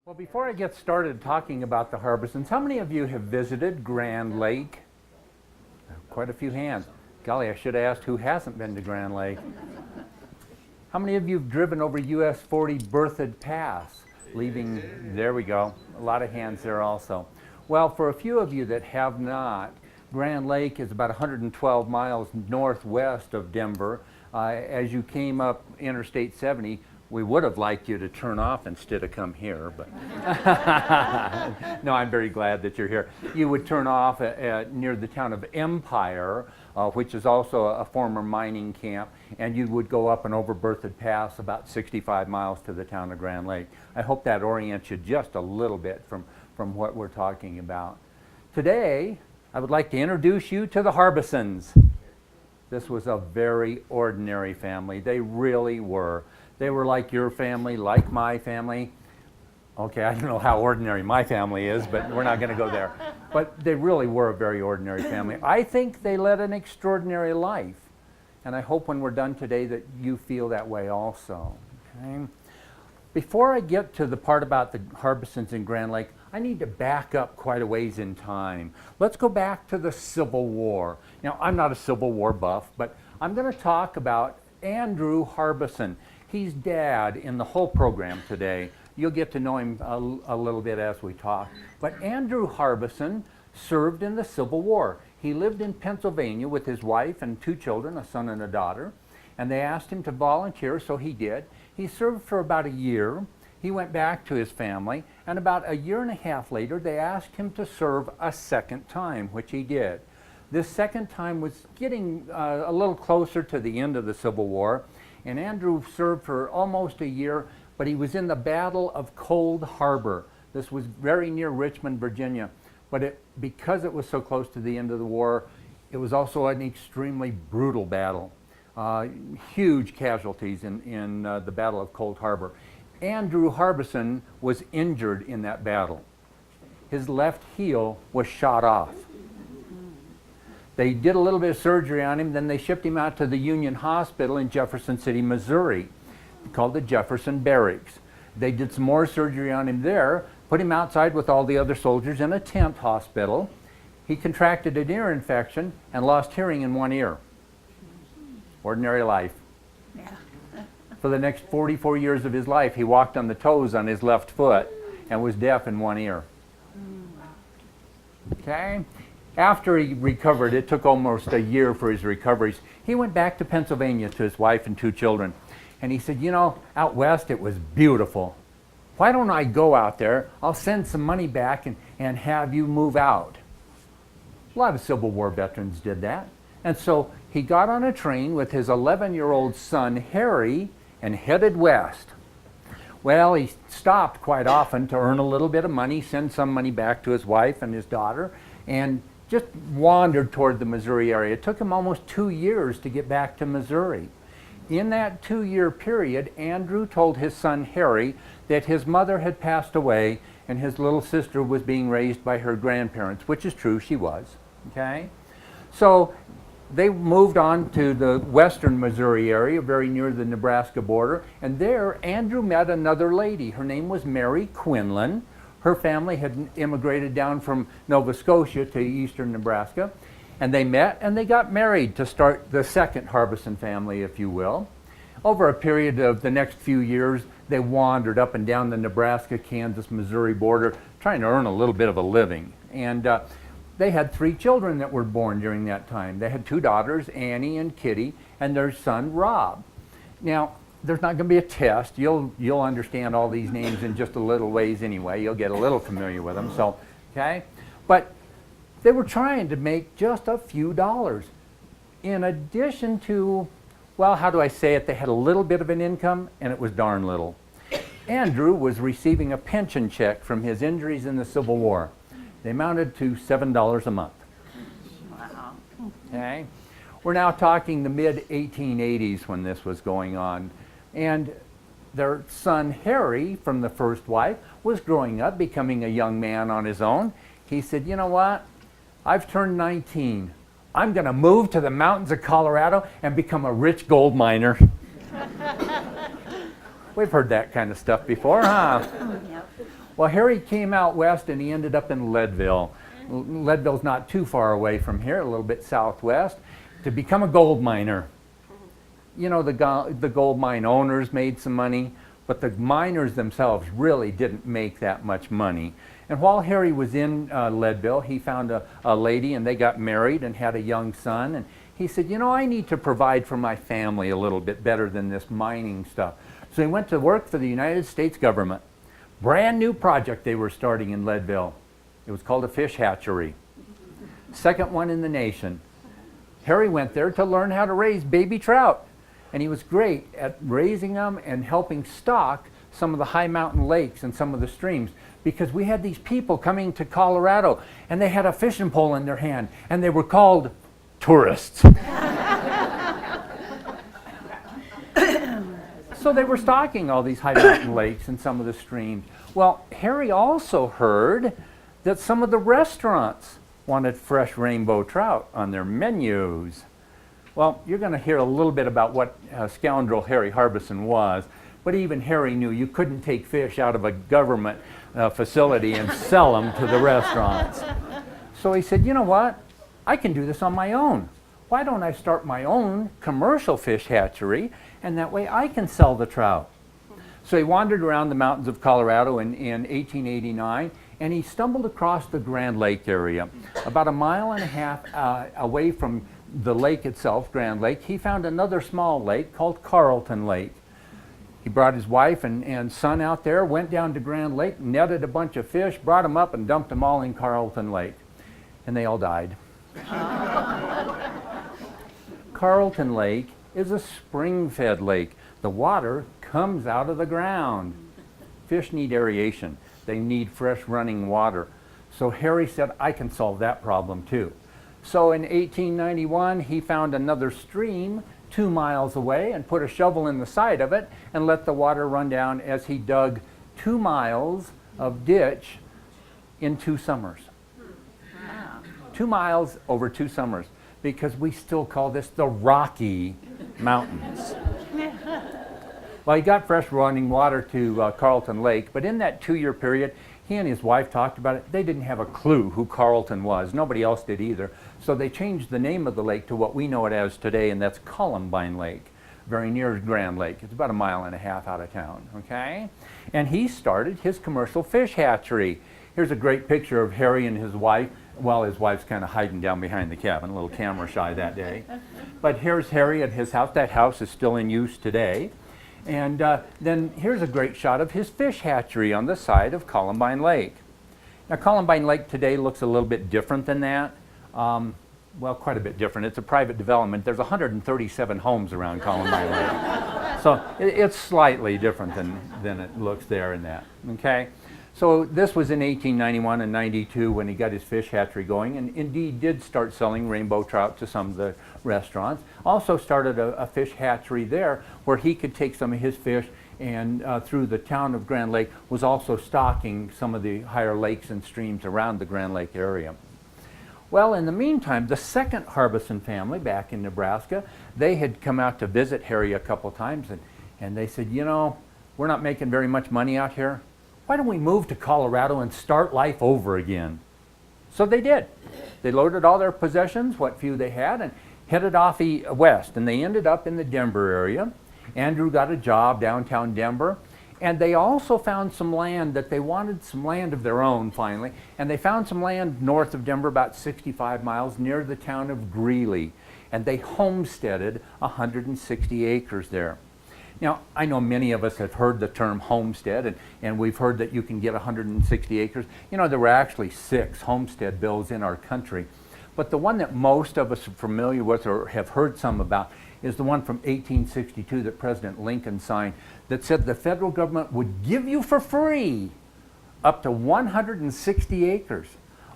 Well, before I get started talking about the Harbisons, how many of you have visited Grand Lake? Quite a few hands. Golly, I should have asked who hasn't been to Grand Lake. How many of you have driven over US 40 Berthoud Pass, leaving, there we go, a lot of hands there also. Well, for a few of you that have not, Grand Lake is about 112 miles northwest of Denver. As you came up Interstate 70, we would have liked you to turn off instead of come here, but no, I'm very glad that you're here. You would turn off near the town of Empire, which is also a former mining camp, and you would go up and over Berthoud Pass about 65 miles to the town of Grand Lake. I hope that orients you just a little bit from what we're talking about. Today, I would like to introduce you to the Harbisons. This was a very ordinary family. They really were. They were like your family, like my family. Okay, I don't know how ordinary my family is, but we're not going to go there. But they really were a very ordinary family. I think they led an extraordinary life. And I hope when we're done today that you feel that way also. Okay? Before I get to the part about the Harbisons in Grand Lake, I need to back up quite a ways in time. Let's go back to the Civil War. Now, I'm not a Civil War buff, but I'm going to talk about Andrew Harbison. He's dad in the whole program today. You'll get to know him a little bit as we talk. But Andrew Harbison served in the Civil War. He lived in Pennsylvania with his wife and two children, a son and a daughter. And they asked him to volunteer, so he did. He served for about a year. He went back to his family. And about a year and a half later, they asked him to serve a second time, which he did. This second time was getting a little closer to the end of the Civil War. And Andrew served for almost a year, but he was in the Battle of Cold Harbor. This was very near Richmond, Virginia. But because it was so close to the end of the war, it was also an extremely brutal battle. Huge casualties in the Battle of Cold Harbor. Andrew Harbison was injured in that battle. His left heel was shot off. They did a little bit of surgery on him, then they shipped him out to the Union Hospital in Jefferson City, Missouri, called the Jefferson Barracks. They did some more surgery on him there, put him outside with all the other soldiers in a tent hospital. He contracted an ear infection and lost hearing in one ear. Ordinary life. Yeah. For the next 44 years of his life, he walked on the toes on his left foot and was deaf in one ear. Okay? After he recovered, it took almost a year for his recoveries, he went back to Pennsylvania to his wife and two children. And he said, you know, out west it was beautiful. Why don't I go out there? I'll send some money back and have you move out. A lot of Civil War veterans did that. And so he got on a train with his 11-year-old son, Harry, and headed west. Well, he stopped quite often to earn a little bit of money, send some money back to his wife and his daughter, and just wandered toward the Missouri area. It took him almost 2 years to get back to Missouri. In that 2-year period, Andrew told his son Harry that his mother had passed away and his little sister was being raised by her grandparents, which is true, she was. Okay? So they moved on to the western Missouri area, very near the Nebraska border, and there Andrew met another lady. Her name was Mary Quinlan. Her family had immigrated down from Nova Scotia to eastern Nebraska, and they met and they got married to start the second Harbison family, if you will. Over a period of the next few years, they wandered up and down the Nebraska, Kansas, Missouri border, trying to earn a little bit of a living. And they had 3 children that were born during that time. They had 2 daughters, Annie and Kittie, and their son, Rob. Now, there's not going to be a test. You'll understand all these names in just a little ways anyway. You'll get a little familiar with them. So, okay? But they were trying to make just a few dollars. In addition to, well, how do I say it? They had a little bit of an income, and it was darn little. Andrew was receiving a pension check from his injuries in the Civil War. They amounted to $7 a month. Wow. Okay? We're now talking the mid-1880s when this was going on. And their son Harry, from the first wife, was growing up, becoming a young man on his own. He said, you know what? I've turned 19. I'm going to move to the mountains of Colorado and become a rich gold miner. We've heard that kind of stuff before, huh? Yep. Well, Harry came out west and he ended up in Leadville. Leadville's not too far away from here, a little bit southwest, to become a gold miner. You know, the gold mine owners made some money, but the miners themselves really didn't make that much money. And while Harry was in Leadville, he found a lady and they got married and had a young son. And he said, you know, I need to provide for my family a little bit better than this mining stuff. So he went to work for the United States government. Brand new project they were starting in Leadville. It was called a fish hatchery. Second one in the nation. Harry went there to learn how to raise baby trout. And he was great at raising them and helping stock some of the high mountain lakes and some of the streams, because we had these people coming to Colorado and they had a fishing pole in their hand and they were called tourists. So they were stocking all these high mountain lakes and some of the streams. Well, Harry also heard that some of the restaurants wanted fresh rainbow trout on their menus. Well, you're going to hear a little bit about what scoundrel Harry Harbison was, but even Harry knew you couldn't take fish out of a government facility and sell them to the restaurants. So he said, you know what? I can do this on my own. Why don't I start my own commercial fish hatchery, and that way I can sell the trout. So he wandered around the mountains of Colorado in 1889, and he stumbled across the Grand Lake area. About 1.5 miles away from the lake itself, Grand Lake, he found another small lake called Carlton Lake. He brought his wife and son out there, went down to Grand Lake, netted a bunch of fish, brought them up and dumped them all in Carlton Lake. And they all died. Carlton Lake is a spring-fed lake. The water comes out of the ground. Fish need aeration. They need fresh running water. So Harry said, I can solve that problem too. So in 1891, he found another stream 2 miles away and put a shovel in the side of it and let the water run down as he dug 2 miles of ditch in 2 summers. 2 miles over 2 summers, because we still call this the Rocky Mountains. Well, he got fresh running water to Carlton Lake, but in that 2-year period, he and his wife talked about it. They didn't have a clue who Carlton was. Nobody else did either. So they changed the name of the lake to what we know it as today, and that's Columbine Lake, very near Grand Lake. It's about 1.5 miles out of town, okay? And he started his commercial fish hatchery. Here's a great picture of Harry and his wife. Well, his wife's kind of hiding down behind the cabin, a little camera shy that day. But here's Harry at his house. That house is still in use today. And then here's a great shot of his fish hatchery on the side of Columbine Lake. Now, Columbine Lake today looks a little bit different than that. Well, quite a bit different. It's a private development. There's 137 homes around Columbine Lake. So it's slightly different than it looks there in that, okay? So this was in 1891 and 92 when he got his fish hatchery going, and indeed did start selling rainbow trout to some of the restaurants. Also started a fish hatchery there where he could take some of his fish and through the town of Grand Lake was also stocking some of the higher lakes and streams around the Grand Lake area. Well, in the meantime, the second Harbison family back in Nebraska, they had come out to visit Harry a couple times, and they said, you know, we're not making very much money out here. Why don't we move to Colorado and start life over again? So they did. They loaded all their possessions, what few they had, and headed off west. And they ended up in the Denver area. Andrew got a job downtown Denver. And they also found some land that they wanted, some land of their own finally. And they found some land north of Denver, about 65 miles, near the town of Greeley. And they homesteaded 160 acres there. Now, I know many of us have heard the term homestead, and we've heard that you can get 160 acres. You know, there were actually 6 homestead bills in our country. But the one that most of us are familiar with or have heard some about is the one from 1862 that President Lincoln signed that said the federal government would give you for free up to 160 acres.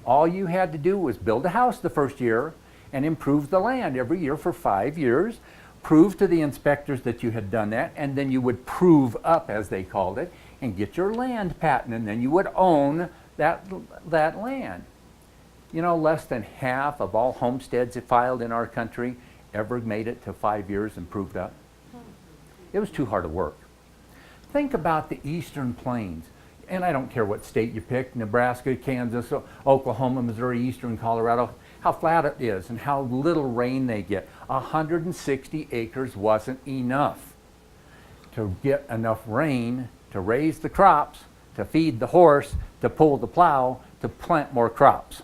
All you had to do was build a house the first year and improve the land every year for 5 years. Prove to the inspectors that you had done that, and then you would prove up, as they called it, and get your land patent, and then you would own that land. You know, less than half of all homesteads filed in our country ever made it to 5 years and proved up. It was too hard to work. Think about the Eastern Plains. and I don't care what state you pick, Nebraska, Kansas, Oklahoma, Missouri, Eastern Colorado, how flat it is and how little rain they get. 160 acres wasn't enough to get enough rain to raise the crops, to feed the horse, to pull the plow, to plant more crops.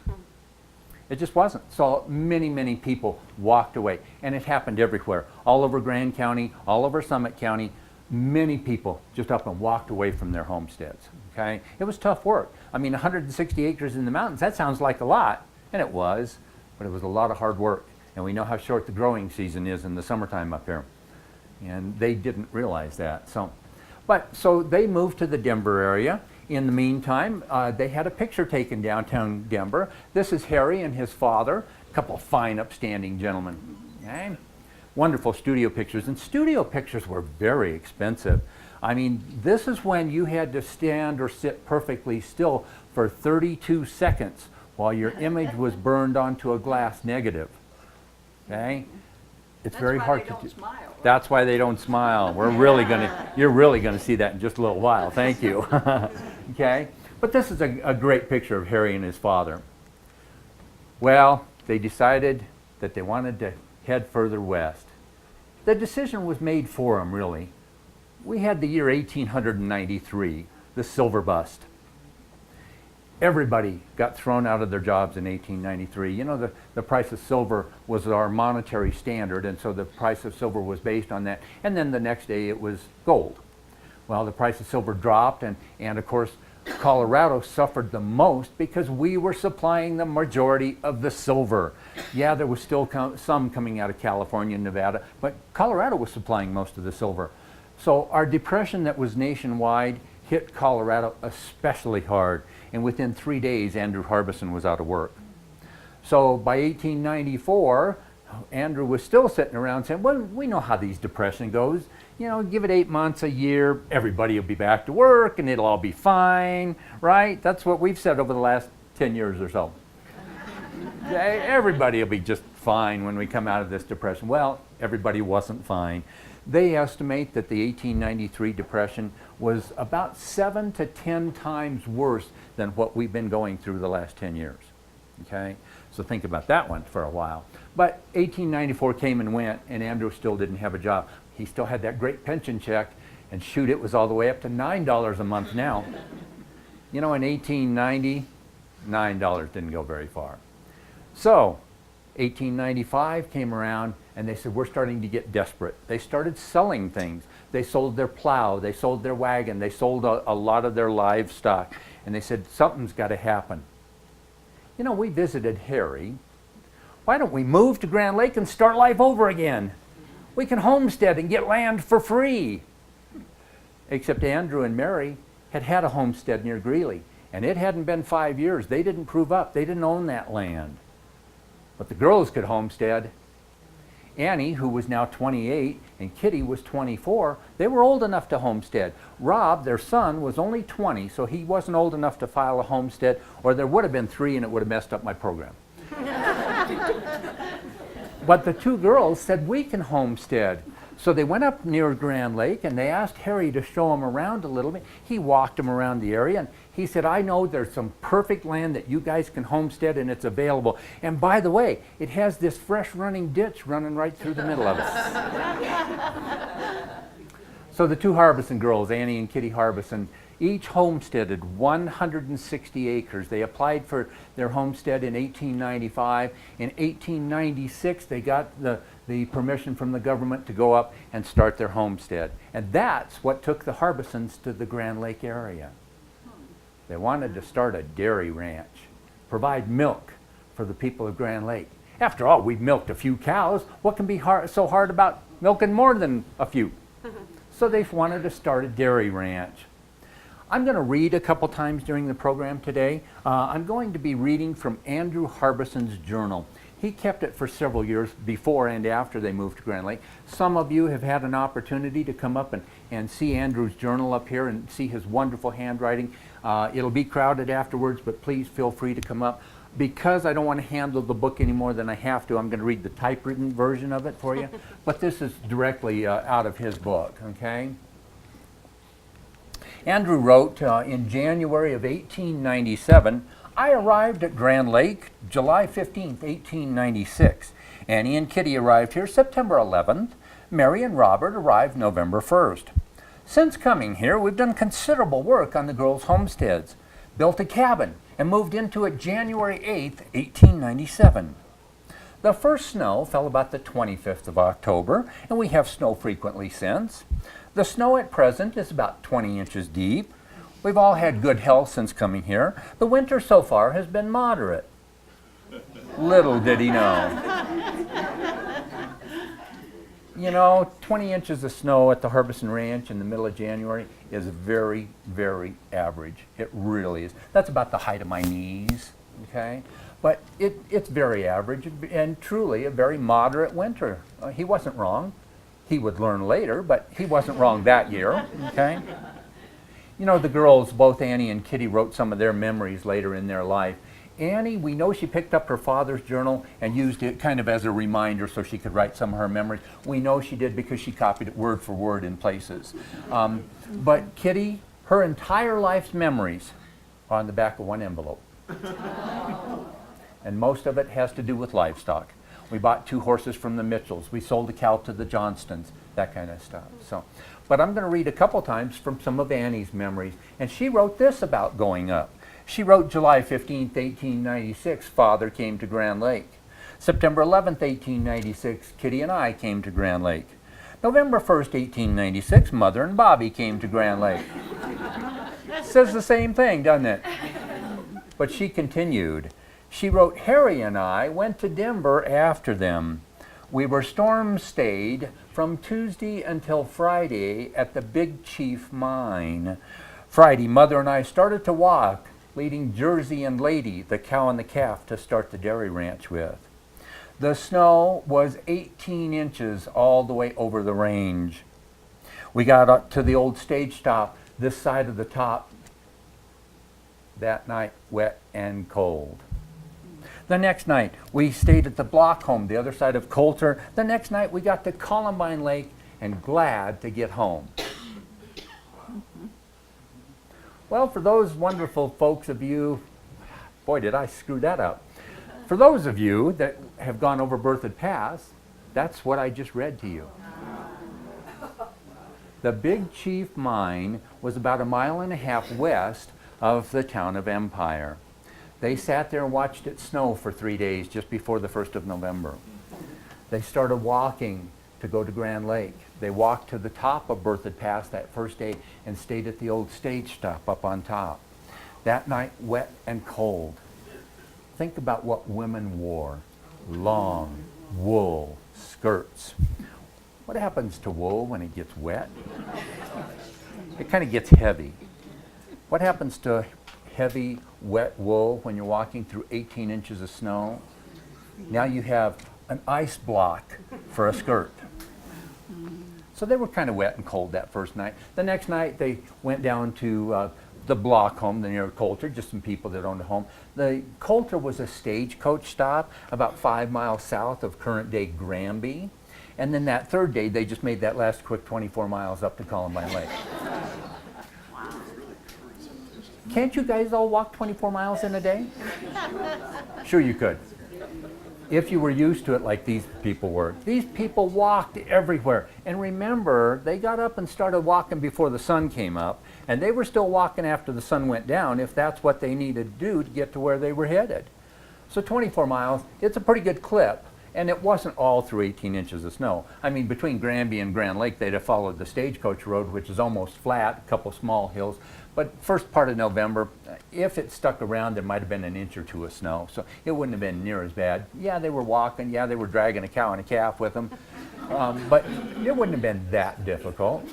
It just wasn't. So many, many people walked away, and it happened everywhere. All over Grand County, all over Summit County, many people just up and walked away from their homesteads, okay? It was tough work. I mean, 160 acres in the mountains, that sounds like a lot, and it was, but it was a lot of hard work. And we know how short the growing season is in the summertime up here. And they didn't realize that. So they moved to the Denver area. In the meantime, they had a picture taken downtown Denver. This is Harry and his father, a couple of fine, upstanding gentlemen. Okay? Wonderful studio pictures. And studio pictures were very expensive. I mean, this is when you had to stand or sit perfectly still for 32 seconds while your image was burned onto a glass negative. Okay? It's very hard to do. Smile, right? That's why they don't smile. You're really gonna see that in just a little while. Thank you. Okay? But this is a great picture of Harry and his father. Well, they decided that they wanted to head further west. The decision was made for them, really. We had the year 1893, the silver bust. Everybody got thrown out of their jobs in 1893. You know, the price of silver was our monetary standard, and so the price of silver was based on that. And then the next day it was gold. Well, the price of silver dropped, and of course, Colorado suffered the most because we were supplying the majority of the silver. Yeah, there was still some coming out of California and Nevada, but Colorado was supplying most of the silver. So our depression that was nationwide hit Colorado especially hard. And within 3 days, Andrew Harbison was out of work. So by 1894, Andrew was still sitting around saying, well, we know how these depression goes. You know, give it 8 months, a year, everybody will be back to work and it'll all be fine, right? That's what we've said over the last 10 years or so. Everybody will be just fine when we come out of this depression. Well, everybody wasn't fine. They estimate that the 1893 depression was about 7 to 10 times worse than what we've been going through the last 10 years. Okay? So think about that one for a while. But 1894 came and went, and Andrew still didn't have a job. He still had that great pension check, and shoot, it was all the way up to $9 a month now. You know, in 1890, $9 didn't go very far. So 1895 came around, and they said, we're starting to get desperate. They started selling things. They sold their plow, they sold their wagon, they sold a lot of their livestock, and they said, something's got to happen. You know, we visited Harry. Why don't we move to Grand Lake and start life over again? We can homestead and get land for free. Except Andrew and Mary had had a homestead near Greeley, and it hadn't been 5 years. They didn't prove up. They didn't own that land. But the girls could homestead. Annie, who was now 28, and Kitty was 24, they were old enough to homestead. Rob, their son, was only 20, so he wasn't old enough to file a homestead, or there would have been 3 and it would have messed up my program. But the 2 girls said, we can homestead. So they went up near Grand Lake and they asked Harry to show them around a little bit. He walked them around the area and he said, I know there's some perfect land that you guys can homestead and it's available. And by the way, it has this fresh running ditch running right through the middle of it. So the 2 Harbison girls, Annie and Kittie Harbison, each homesteaded 160 acres. They applied for their homestead in 1895. In 1896, they got the permission from the government to go up and start their homestead. And that's what took the Harbisons to the Grand Lake area. They wanted to start a dairy ranch, provide milk for the people of Grand Lake. After all, we've milked a few cows. What can be so hard about milking more than a few? So they wanted to start a dairy ranch. I'm going to read a couple times during the program today. I'm going to be reading from Andrew Harbison's journal. He kept it for several years before and after they moved to Grand Lake. Some of you have had an opportunity to come up and see Andrew's journal up here and see his wonderful handwriting. It'll be crowded afterwards, but please feel free to come up. Because I don't want to handle the book any more than I have to, I'm going to read the typewritten version of it for you. But this is directly out of his book, okay? Andrew wrote in January of 1897, I arrived at Grand Lake July 15th, 1896. Annie and Kittie arrived here September 11th. Mary and Robert arrived November 1st. Since coming here, we've done considerable work on the girls' homesteads, built a cabin, and moved into it January 8th, 1897. The first snow fell about the 25th of October, and we have snow frequently since. The snow at present is about 20 inches deep. We've all had good health since coming here. The winter so far has been moderate. Little did he know. You know, 20 inches of snow at the Harbison Ranch in the middle of January is very, very average. It really is. That's about the height of my knees, okay? But it's very average and truly a very moderate winter. He wasn't wrong. He would learn later, but he wasn't wrong that year, okay? You know, the girls, both Annie and Kittie, wrote some of their memories later in their life. Annie, we know she picked up her father's journal and used it kind of as a reminder so she could write some of her memories. We know she did because she copied it word for word in places. But Kittie, her entire life's memories are on the back of one envelope. And most of it has to do with livestock. We bought 2 horses from the Mitchells. We sold a cow to the Johnstons, that kind of stuff. But I'm going to read a couple times from some of Annie's memories. And she wrote this about going up. She wrote July 15th, 1896, Father came to Grand Lake. September 11th, 1896, Kittie and I came to Grand Lake. November 1st, 1896, Mother and Bobby came to Grand Lake. Says the same thing, doesn't it? But she continued. She wrote, Harry and I went to Denver after them. We were storm stayed from Tuesday until Friday at the Big Chief Mine. Friday, Mother and I started to walk, leading Jersey and Lady, the cow and the calf, to start the dairy ranch with. The snow was 18 inches all the way over the range. We got up to the old stage stop, this side of the top, that night, wet and cold. The next night, we stayed at the block home, the other side of Coulter. The next night, we got to Columbine Lake and glad to get home. Well, for those wonderful folks of you, boy, did I screw that up. For those of you that have gone over Berthoud Pass, that's what I just read to you. The Big Chief Mine was about 1.5 miles west of the town of Empire. They sat there and watched it snow for 3 days just before the 1st of November. They started walking to go to Grand Lake. They walked to the top of Berthoud Pass that first day and stayed at the old stage stop up on top. That night, wet and cold. Think about what women wore. Long wool skirts. What happens to wool when it gets wet? It kind of gets heavy. What happens to heavy, wet wool when you're walking through 18 inches of snow? Now you have an ice block for a skirt. So they were kind of wet and cold that first night. The next night they went down to the block home near Coulter, just some people that owned a home. The Coulter was a stagecoach stop about 5 miles south of current day Granby. And then that third day they just made that last quick 24 miles up to Columbine Lake. Can't you guys all walk 24 miles in a day? Sure you could. If you were used to it like these people were. These people walked everywhere. And remember, they got up and started walking before the sun came up, and they were still walking after the sun went down if that's what they needed to do to get to where they were headed. So 24 miles, it's a pretty good clip. And it wasn't all through 18 inches of snow. I mean, between Granby and Grand Lake, they'd have followed the stagecoach road, which is almost flat, a couple small hills. But first part of November, if it stuck around, there might have been an inch or two of snow. So it wouldn't have been near as bad. Yeah, they were walking. Yeah, they were dragging a cow and a calf with them. But it wouldn't have been that difficult.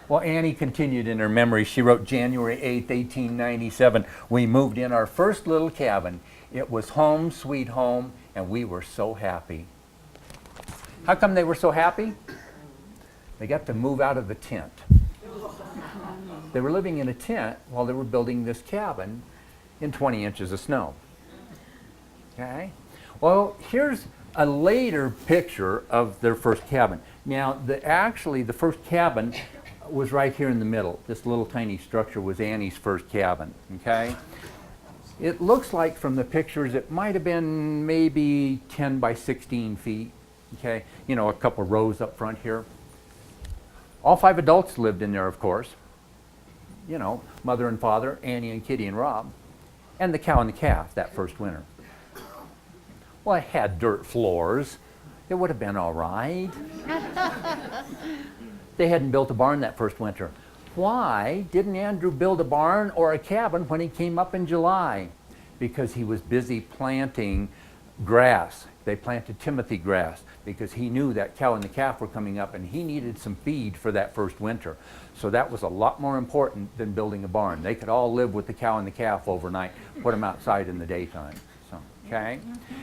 Well, Annie continued in her memory. She wrote January 8th, 1897. We moved in our first little cabin. It was home, sweet home, and we were so happy. How come they were so happy? They got to move out of the tent. They were living in a tent while they were building this cabin in 20 inches of snow. Okay? Well, here's a later picture of their first cabin. Now, actually, the first cabin was right here in the middle. This little tiny structure was Annie's first cabin, okay? It looks like from the pictures it might have been maybe 10 by 16 feet, okay? You know, a couple rows up front here. All 5 adults lived in there, of course. You know, mother and father, Annie and Kittie and Rob, and the cow and the calf that first winter. Well, it had dirt floors. It would have been all right. They hadn't built a barn that first winter. Why didn't Andrew build a barn or a cabin when he came up in July? Because he was busy planting grass. They planted Timothy grass because he knew that cow and the calf were coming up and he needed some feed for that first winter. So that was a lot more important than building a barn. They could all live with the cow and the calf overnight, put them outside in the daytime. So, okay?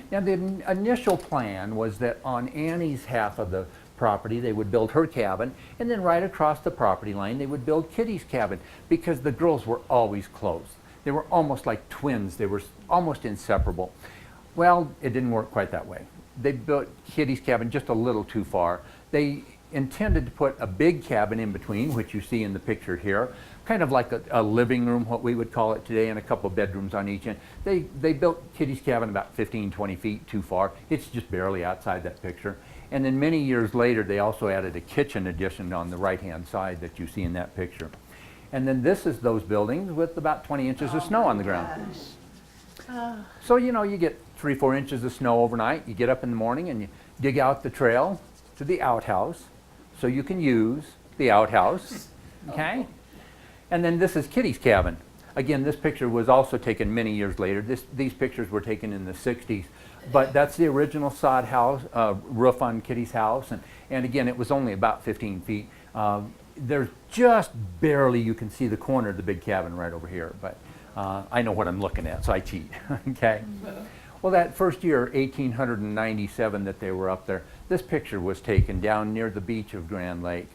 Now the initial plan was that on Annie's half of the property they would build her cabin, and then right across the property line they would build Kittie's cabin because the girls were always close. They were almost like twins. They were almost inseparable. Well, it didn't work quite that way. They built Kittie's cabin just a little too far. They intended to put a big cabin in between, which you see in the picture here, kind of like a living room, what we would call it today, and a couple of bedrooms on each end. They built Kittie's cabin about 15, 20 feet too far. It's just barely outside that picture. And then many years later, they also added a kitchen addition on the right-hand side that you see in that picture. And then this is those buildings with about 20 inches of snow on the ground. So, you know, you get 3 or 4 inches of snow overnight. You get up in the morning and you dig out the trail to the outhouse so you can use the outhouse, okay? And then this is Kittie's cabin. Again, this picture was also taken many years later. These pictures were taken in the 60s. But that's the original sod house, roof on Kittie's house. And again, it was only about 15 feet. There's just barely, you can see the corner of the big cabin right over here. But I know what I'm looking at, so I cheat, okay? Well, that first year, 1897, that they were up there, this picture was taken down near the beach of Grand Lake.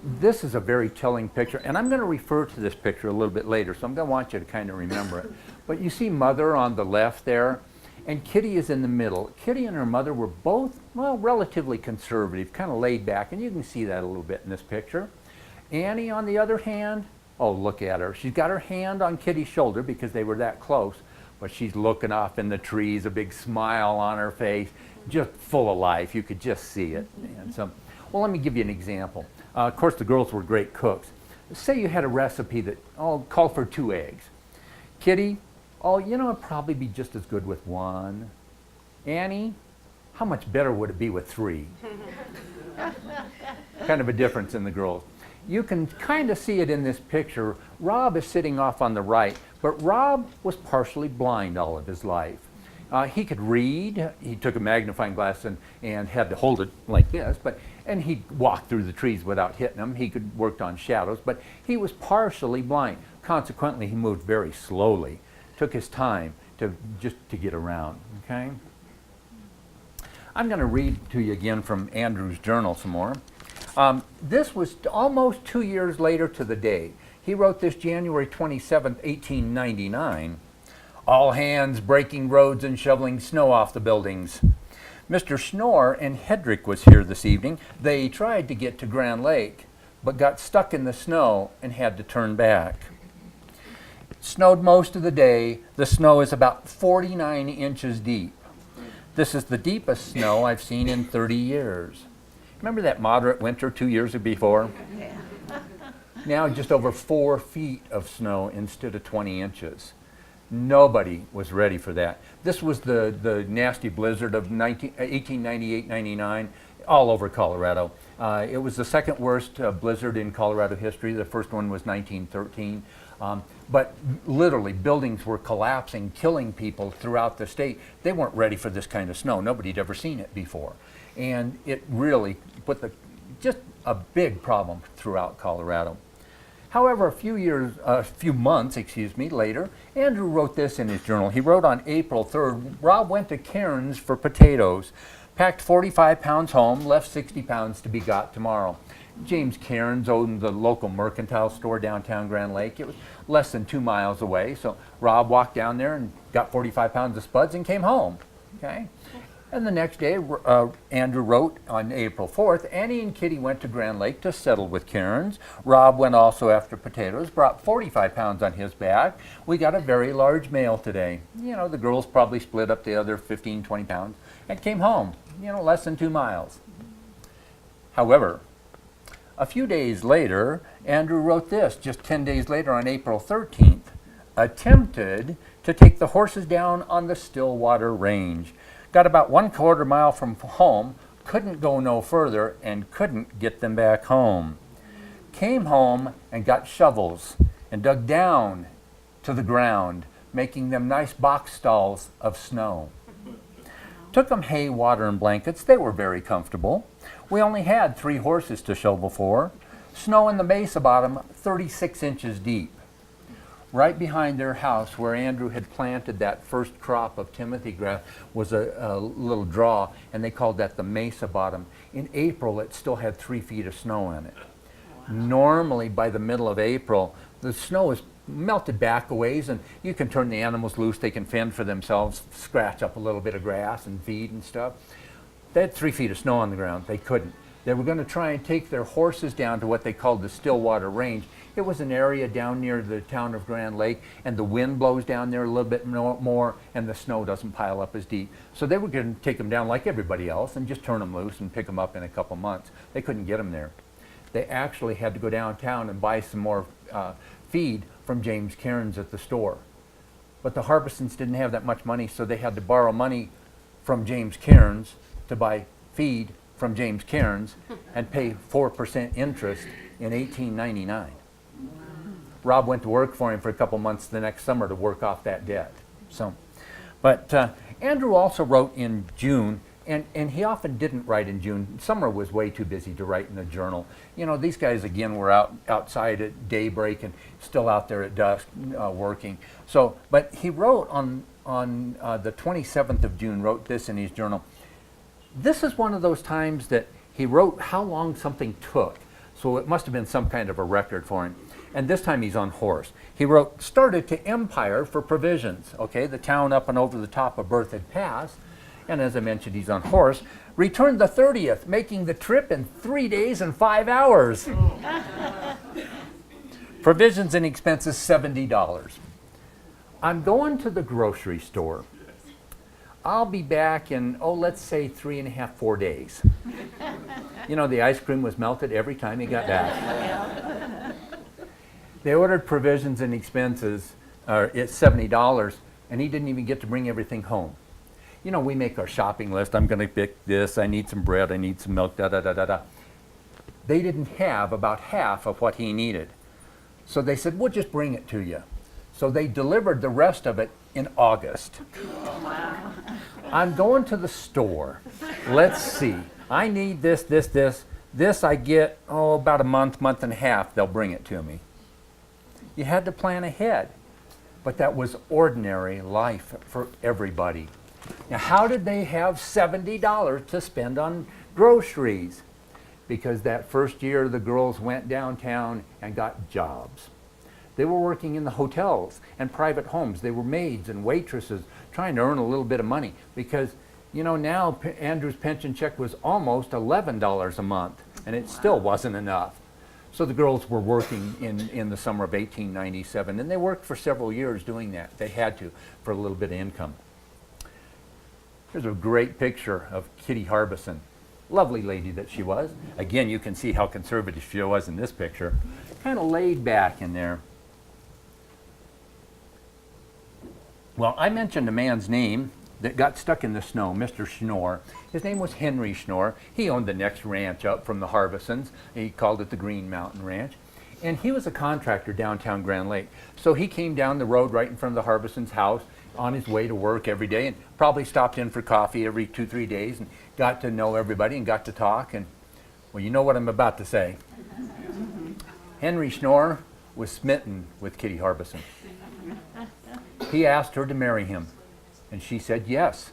This is a very telling picture, and I'm going to refer to this picture a little bit later, so I'm going to want you to kind of remember it. But you see Mother on the left there, and Kittie is in the middle. Kittie and her mother were both, well, relatively conservative, kind of laid back, and you can see that a little bit in this picture. Annie, on the other hand, oh, look at her. She's got her hand on Kittie's shoulder because they were that close, but she's looking off in the trees, a big smile on her face, just full of life. You could just see it. And so, well, let me give you an example. Of course, the girls were great cooks. Say you had a recipe that, called for 2 eggs. Kittie, you know, it'd probably be just as good with 1. Annie, how much better would it be with 3? Kind of a difference in the girls. You can kind of see it in this picture. Rob is sitting off on the right, but Rob was partially blind all of his life. He could read. He took a magnifying glass and had to hold it like this, and he'd walk through the trees without hitting them. He could work on shadows, but he was partially blind. Consequently, he moved very slowly. Took his time to get around, okay? I'm going to read to you again from Andrew's journal some more. This was almost 2 years later to the day. He wrote this January 27th, 1899. All hands breaking roads and shoveling snow off the buildings. Mr. Snore and Hedrick was here this evening. They tried to get to Grand Lake, but got stuck in the snow and had to turn back. It snowed most of the day. The snow is about 49 inches deep. This is the deepest snow I've seen in 30 years. Remember that moderate winter 2 years before? Yeah. Now just over 4 feet of snow instead of 20 inches. Nobody was ready for that. This was the nasty blizzard of 1898-99 all over Colorado. It was the second worst blizzard in Colorado history. The first one was 1913. But literally, buildings were collapsing, killing people throughout the state. They weren't ready for this kind of snow. Nobody had ever seen it before. And it really put just a big problem throughout Colorado. However, a few months later, Andrew wrote this in his journal. He wrote on April 3rd, Rob went to Cairns for potatoes, packed 45 pounds home, left 60 pounds to be got tomorrow. James Cairns owned the local mercantile store downtown Grand Lake. It was less than 2 miles away, so Rob walked down there and got 45 pounds of spuds and came home. Okay? And the next day, Andrew wrote on April 4th, Annie and Kittie went to Grand Lake to settle with Cairns. Rob went also after potatoes, brought 45 pounds on his back. We got a very large mail today. You know, the girls probably split up the other 15, 20 pounds and came home, you know, less than 2 miles. However, a few days later, Andrew wrote this, just 10 days later on April 13th, attempted to take the horses down on the Stillwater Range. Got about 1/4 mile from home, couldn't go no further, and couldn't get them back home. Came home and got shovels and dug down to the ground, making them nice box stalls of snow. Took them hay, water, and blankets. They were very comfortable. We only had 3 horses to shovel for. Snow in the mesa bottom, 36 inches deep. Right behind their house, where Andrew had planted that first crop of Timothy grass, was a little draw, and they called that the mesa bottom. In April, it still had 3 feet of snow in it. Wow. Normally, by the middle of April, the snow is melted back a ways, and you can turn the animals loose. They can fend for themselves, scratch up a little bit of grass and feed and stuff. They had 3 feet of snow on the ground. They couldn't. They were going to try and take their horses down to what they called the Stillwater Range. It was an area down near the town of Grand Lake, and the wind blows down there a little bit more, and the snow doesn't pile up as deep. So they were going to take them down like everybody else and just turn them loose and pick them up in a couple months. They couldn't get them there. They actually had to go downtown and buy some more feed from James Cairns at the store. But the Harbisons didn't have that much money, so they had to borrow money from James Cairns to buy feed from James Cairns and pay 4% interest in 1899. Rob went to work for him for a couple months the next summer to work off that debt. But Andrew also wrote in June, and he often didn't write in June. Summer was way too busy to write in the journal. You know, these guys again were outside at daybreak and still out there at dusk working. But he wrote on the 27th of June, wrote this in his journal. This is one of those times that he wrote how long something took. So it must have been some kind of a record for him. And this time he's on horse. He wrote, started to Empire for provisions. Okay, the town up and over the top of Berthoud Pass. And as I mentioned, he's on horse. Returned the 30th, making the trip in 3 days and 5 hours. Provisions and expenses, $70. I'm going to the grocery store. I'll be back in, let's say 3.5, 4 days. You know, the ice cream was melted every time he got back. They ordered provisions and expenses, it's $70, and he didn't even get to bring everything home. You know, we make our shopping list. I'm going to pick this, I need some bread, I need some milk, da-da-da-da-da. They didn't have about half of what he needed. So they said, we'll just bring it to you. So they delivered the rest of it in August. Wow. I'm going to the store. Let's see. I need this. This I get, about a month and a half, they'll bring it to me. You had to plan ahead. But that was ordinary life for everybody. Now, how did they have $70 to spend on groceries? Because that first year, the girls went downtown and got jobs. They were working in the hotels and private homes. They were maids and waitresses trying to earn a little bit of money because, you know, now Andrew's pension check was almost $11 a month, and it still wasn't enough. So the girls were working in the summer of 1897, and they worked for several years doing that. They had to for a little bit of income. Here's a great picture of Kittie Harbison. Lovely lady that she was. Again, you can see how conservative she was in this picture. Kind of laid back in there. Well, I mentioned a man's name that got stuck in the snow, Mr. Snore. His name was Henry Snore. He owned the next ranch up from the Harbisons. He called it the Green Mountain Ranch. And he was a contractor downtown Grand Lake. So he came down the road right in front of the Harbisons' house on his way to work every day and probably stopped in for coffee every 2-3 days and got to know everybody and got to talk. And, well, you know what I'm about to say. Henry Snore was smitten with Kittie Harbison. He asked her to marry him, and she said yes.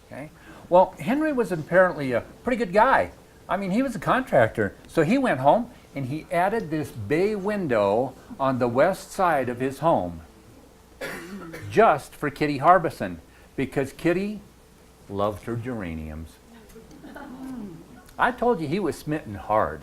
Okay. Well, Henry was apparently a pretty good guy. I mean, he was a contractor. So he went home, and he added this bay window on the west side of his home just for Kittie Harbison, because Kittie loved her geraniums. I told you he was smitten hard.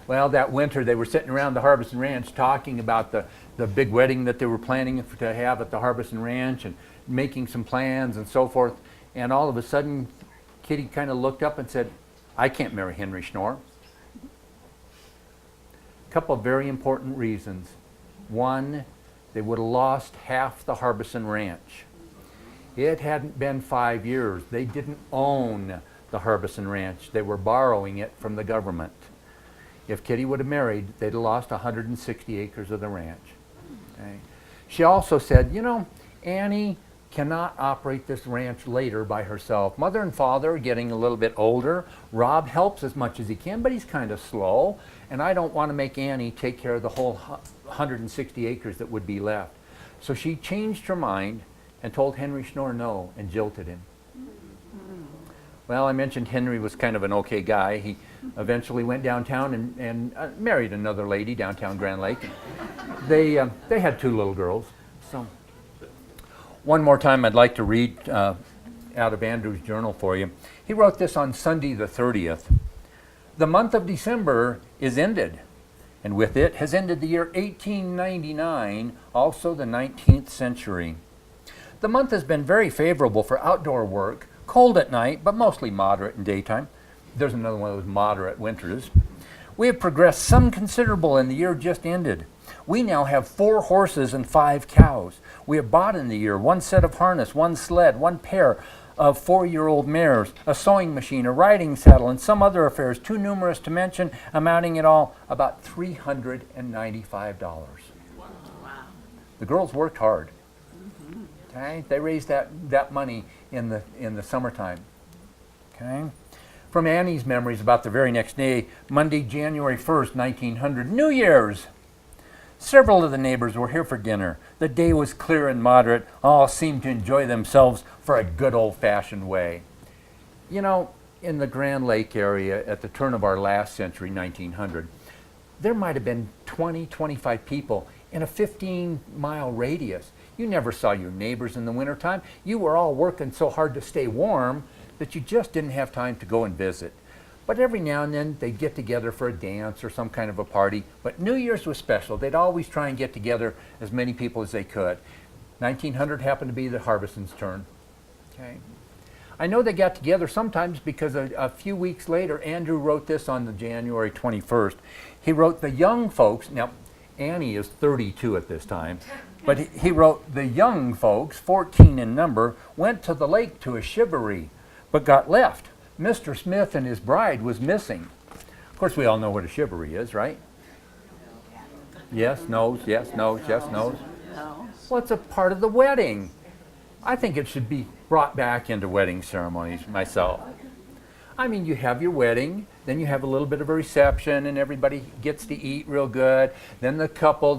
Well, that winter they were sitting around the Harbison Ranch talking about the big wedding that they were planning to have at the Harbison Ranch and making some plans and so forth. And all of a sudden, Kittie kind of looked up and said, I can't marry Henry Snore. A couple of very important reasons. One, they would have lost half the Harbison Ranch. It hadn't been 5 years. They didn't own the Harbison Ranch. They were borrowing it from the government. If Kittie would have married, they'd have lost 160 acres of the ranch. Okay. She also said, you know, Annie cannot operate this ranch later by herself. Mother and father are getting a little bit older. Rob helps as much as he can, but he's kind of slow. And I don't want to make Annie take care of the whole 160 acres that would be left. So she changed her mind and told Henry Snore no and jilted him. Well, I mentioned Henry was kind of an okay guy. He eventually went downtown and married another lady downtown Grand Lake. They had 2 little girls. So one more time I'd like to read out of Andrew's journal for you. He wrote this on Sunday the 30th. The month of December is ended, and with it has ended the year 1899, also the 19th century. The month has been very favorable for outdoor work, cold at night, but mostly moderate in daytime. There's another one of those moderate winters. We have progressed some considerable in the year just ended. We now have 4 horses and 5 cows. We have bought in the year 1 set of harness, 1 sled, 1 pair of 4-year-old mares, a sewing machine, a riding saddle, and some other affairs, too numerous to mention, amounting in all about $395. Wow. The girls worked hard. Okay? They raised that money in the summertime. Okay? From Annie's memories about the very next day, Monday, January 1st, 1900, New Year's. Several of the neighbors were here for dinner. The day was clear and moderate. All seemed to enjoy themselves for a good old-fashioned way. You know, in the Grand Lake area at the turn of our last century, 1900, there might have been 20, 25 people in a 15-mile radius. You never saw your neighbors in the wintertime. You were all working so hard to stay warm that you just didn't have time to go and visit. But every now and then they'd get together for a dance or some kind of a party. But New Year's was special. They'd always try and get together as many people as they could. 1900 happened to be the Harbison's turn. Okay. I know they got together sometimes because a few weeks later, Andrew wrote this on the January 21st. He wrote the young folks, now Annie is 32 at this time, but he wrote the young folks, 14 in number, went to the lake to a shivaree, but got left. Mr. Smith and his bride was missing. Of course, we all know what a shivaree is, right? Yes, no's, yes, no's, yes, no's. Well, it's a part of the wedding. I think it should be brought back into wedding ceremonies myself. I mean, you have your wedding, then you have a little bit of a reception and everybody gets to eat real good. Then the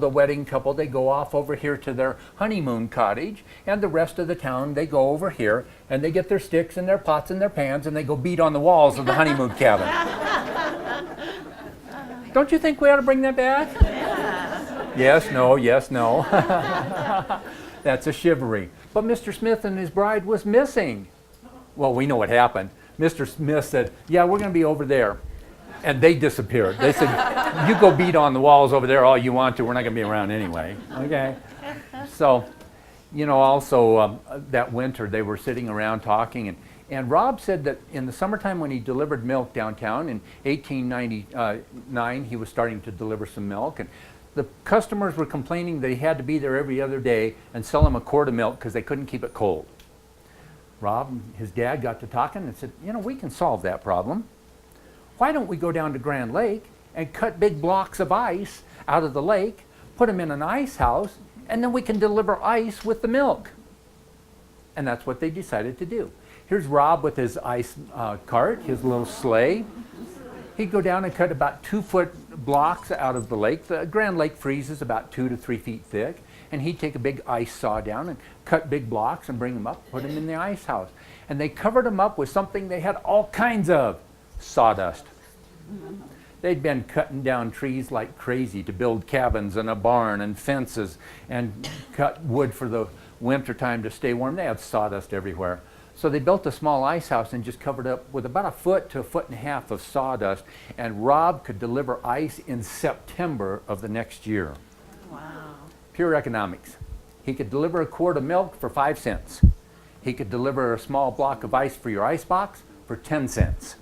wedding couple, they go off over here to their honeymoon cottage, and the rest of the town, they go over here and they get their sticks and their pots and their pans and they go beat on the walls of the honeymoon cabin. Don't you think we ought to bring that back? Yes, no, yes, no. That's a shivaree. But Mr. Smith and his bride was missing. Well, we know what happened. Mr. Smith said, yeah, we're going to be over there. And they disappeared. They said, you go beat on the walls over there all you want to. We're not going to be around anyway. Okay? So, you know, also that winter they were sitting around talking. And Rob said that in the summertime when he delivered milk downtown in 1899, he was starting to deliver some milk. And the customers were complaining that he had to be there every other day and sell them a quart of milk because they couldn't keep it cold. Rob and his dad got to talking and said, you know, we can solve that problem. Why don't we go down to Grand Lake and cut big blocks of ice out of the lake, put them in an ice house, and then we can deliver ice with the milk. And that's what they decided to do. Here's Rob with his ice cart, his little sleigh. He'd go down and cut about 2-foot blocks out of the lake. The Grand Lake freezes about 2 to 3 feet thick. And he'd take a big ice saw down and cut big blocks and bring them up, put them in the ice house. And they covered them up with something they had all kinds of, sawdust. They'd been cutting down trees like crazy to build cabins and a barn and fences and cut wood for the wintertime to stay warm, they had sawdust everywhere. So they built a small ice house and just covered up with about 1 foot to 1.5 feet of sawdust. And Rob could deliver ice in September of the next year. Wow. Pure economics. He could deliver a quart of milk for 5 cents. He could deliver a small block of ice for your ice box for 10 cents.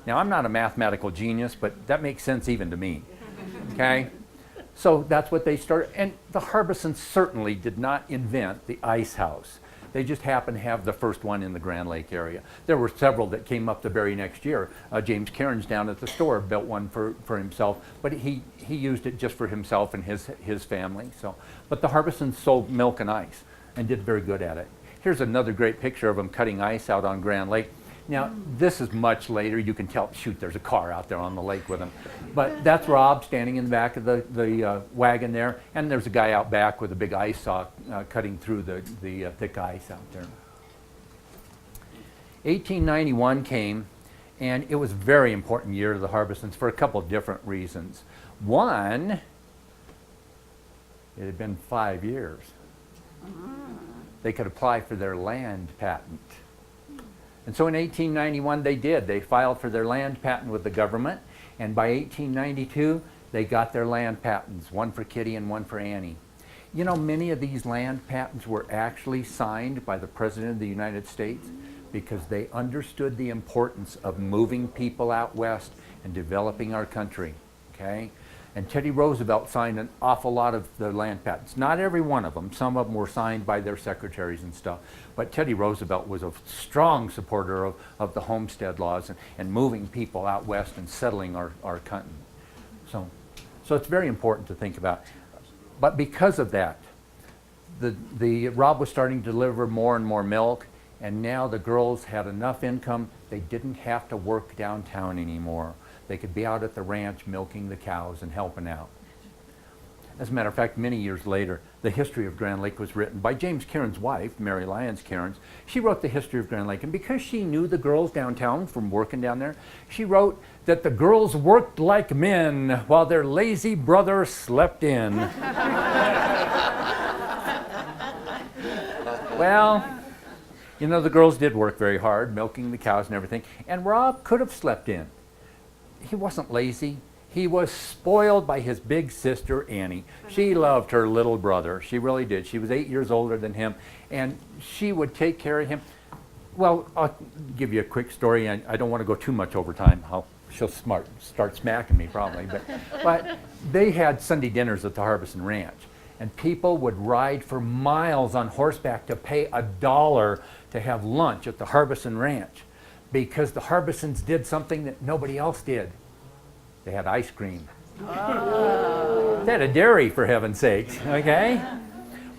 Now, I'm not a mathematical genius, but that makes sense even to me. Okay? So that's what they started. And the Harbisons certainly did not invent the ice house. They just happened to have the first one in the Grand Lake area. There were several that came up the very next year. James Cairns down at the store built one for himself, but he used it just for himself and his family. So, but the Harbisons sold milk and ice and did very good at it. Here's another great picture of them cutting ice out on Grand Lake. Now, this is much later. You can tell, shoot, there's a car out there on the lake with them. But that's Rob standing in the back of the wagon there, and there's a guy out back with a big ice saw cutting through the thick ice out there. 1891 came, and it was a very important year to the Harbisons for a couple of different reasons. One, it had been 5 years. They could apply for their land patent. And so in 1891 they did. They filed for their land patent with the government, and by 1892 they got their land patents, one for Kittie and one for Annie. You know, many of these land patents were actually signed by the President of the United States because they understood the importance of moving people out west and developing our country, okay? And Teddy Roosevelt signed an awful lot of the land patents. Not every one of them. Some of them were signed by their secretaries and stuff. But Teddy Roosevelt was a strong supporter of the homestead laws and moving people out west and settling our country. So it's very important to think about. But because of that, Rob was starting to deliver more and more milk, and now the girls had enough income, they didn't have to work downtown anymore. They could be out at the ranch milking the cows and helping out. As a matter of fact, many years later, the history of Grand Lake was written by James Cairns' wife, Mary Lyons Cairns. She wrote the history of Grand Lake, and because she knew the girls downtown from working down there, she wrote that the girls worked like men while their lazy brother slept in. Well, you know, the girls did work very hard, milking the cows and everything, and Rob could have slept in. He wasn't lazy. He was spoiled by his big sister, Annie. She loved her little brother. She really did. She was 8 years older than him, and she would take care of him. Well, I'll give you a quick story. I don't want to go too much over time. She'll start smacking me probably. But they had Sunday dinners at the Harbison Ranch, and people would ride for miles on horseback to pay $1 to have lunch at the Harbison Ranch, because the Harbisons did something that nobody else did. They had ice cream. Oh. They had a dairy, for heaven's sakes, okay?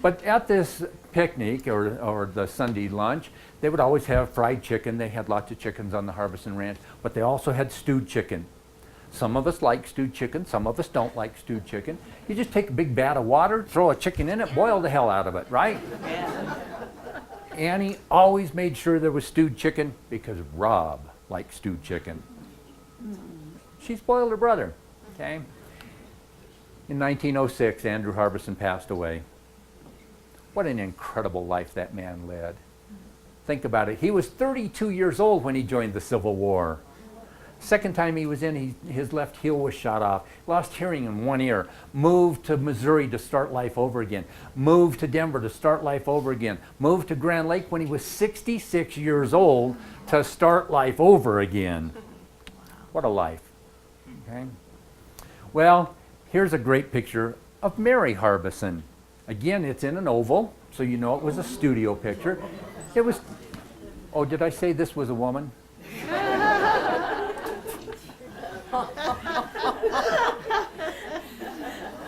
But at this picnic or the Sunday lunch, they would always have fried chicken. They had lots of chickens on the Harbison Ranch, but they also had stewed chicken. Some of us like stewed chicken, some of us don't like stewed chicken. You just take a big vat of water, throw a chicken in it, boil the hell out of it, right? Yeah. Annie always made sure there was stewed chicken because Rob liked stewed chicken. She spoiled her brother, okay? In 1906, Andrew Harbison passed away. What an incredible life that man led. Think about it. He was 32 years old when he joined the Civil War. Second time he was in, his left heel was shot off, lost hearing in one ear, moved to Missouri to start life over again, moved to Denver to start life over again, moved to Grand Lake when he was 66 years old to start life over again. What a life. Okay. Well, here's a great picture of Mary Harbison. Again, it's in an oval, so you know it was a studio picture. It was, oh, did I say this was a woman?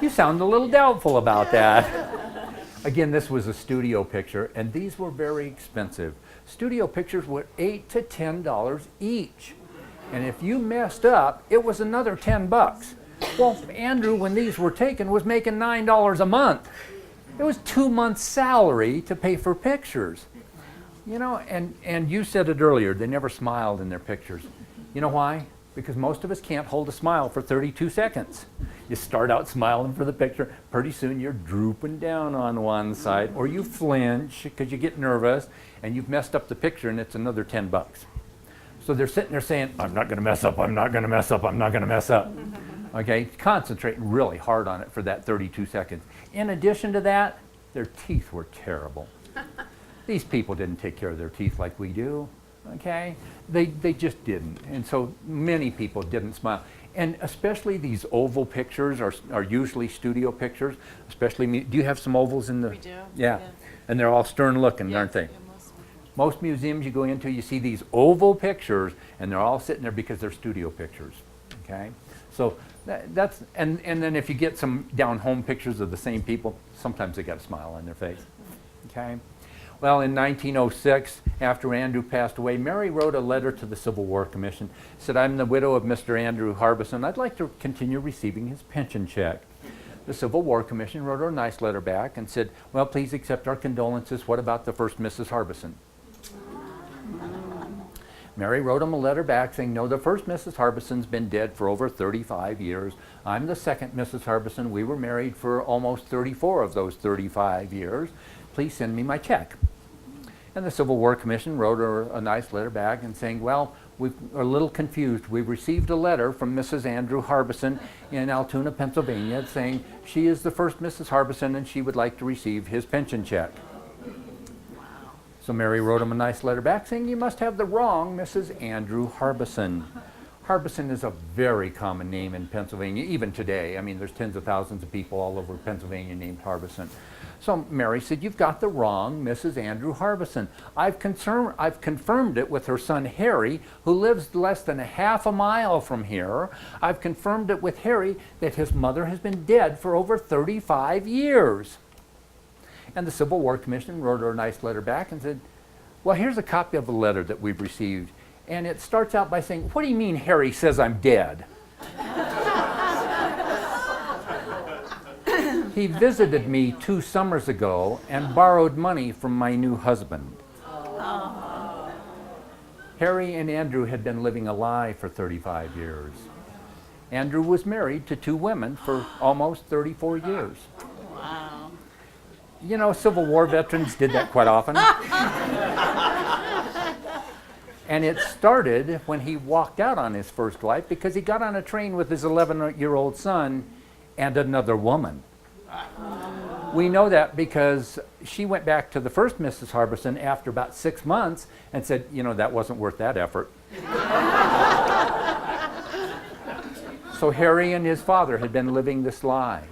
You sound a little doubtful about that. Again, this was a studio picture, and these were very expensive. Studio pictures were $8 to $10 each. And if you messed up, it was another 10 bucks. Well, Andrew, when these were taken, was making $9 a month. It was 2 months' salary to pay for pictures. You know, and you said it earlier, they never smiled in their pictures. You know why? Because most of us can't hold a smile for 32 seconds. You start out smiling for the picture. Pretty soon you're drooping down on one side, or you flinch because you get nervous, and you've messed up the picture, and it's another $10. So they're sitting there saying, I'm not going to mess up, I'm not going to mess up, I'm not going to mess up. Okay, concentrate really hard on it for that 32 seconds. In addition to that, their teeth were terrible. These people didn't take care of their teeth like we do, okay? They just didn't, and so many people didn't smile. And especially these oval pictures are usually studio pictures, especially, do you have some ovals in the? We do. Yeah, and they're all stern looking, aren't they? Yeah, Most museums you go into, you see these oval pictures, and they're all sitting there because they're studio pictures, okay? So that's, and then if you get some down-home pictures of the same people, sometimes they got a smile on their face, okay? Well, in 1906, after Andrew passed away, Mary wrote a letter to the Civil War Commission, said, I'm the widow of Mr. Andrew Harbison. I'd like to continue receiving his pension check. The Civil War Commission wrote her a nice letter back and said, well, please accept our condolences. What about the first Mrs. Harbison? Mary wrote him a letter back saying, no, the first Mrs. Harbison's been dead for over 35 years. I'm the second Mrs. Harbison. We were married for almost 34 of those 35 years. Please send me my check. And the Civil War Commission wrote her a nice letter back and saying, well, we're a little confused. We received a letter from Mrs. Andrew Harbison in Altoona, Pennsylvania, saying she is the first Mrs. Harbison and she would like to receive his pension check. So Mary wrote him a nice letter back saying, you must have the wrong Mrs. Andrew Harbison. Harbison is a very common name in Pennsylvania, even today. I mean, there's tens of thousands of people all over Pennsylvania named Harbison. So Mary said, you've got the wrong Mrs. Andrew Harbison. I've confirmed it with her son Harry, who lives less than a half a mile from here. I've confirmed it with Harry that his mother has been dead for over 35 years. And the Civil War Commission wrote her a nice letter back and said, well, here's a copy of a letter that we've received. And it starts out by saying, what do you mean Harry says I'm dead? He visited me 2 summers ago and borrowed money from my new husband. Harry and Andrew had been living a lie for 35 years. Andrew was married to 2 women for almost 34 years. Wow. You know, Civil War veterans did that quite often. And it started when he walked out on his first wife because he got on a train with his 11-year-old son and another woman. We know that because she went back to the first Mrs. Harbison after about 6 months and said, you know, that wasn't worth that effort. So Harry and his father had been living this lie,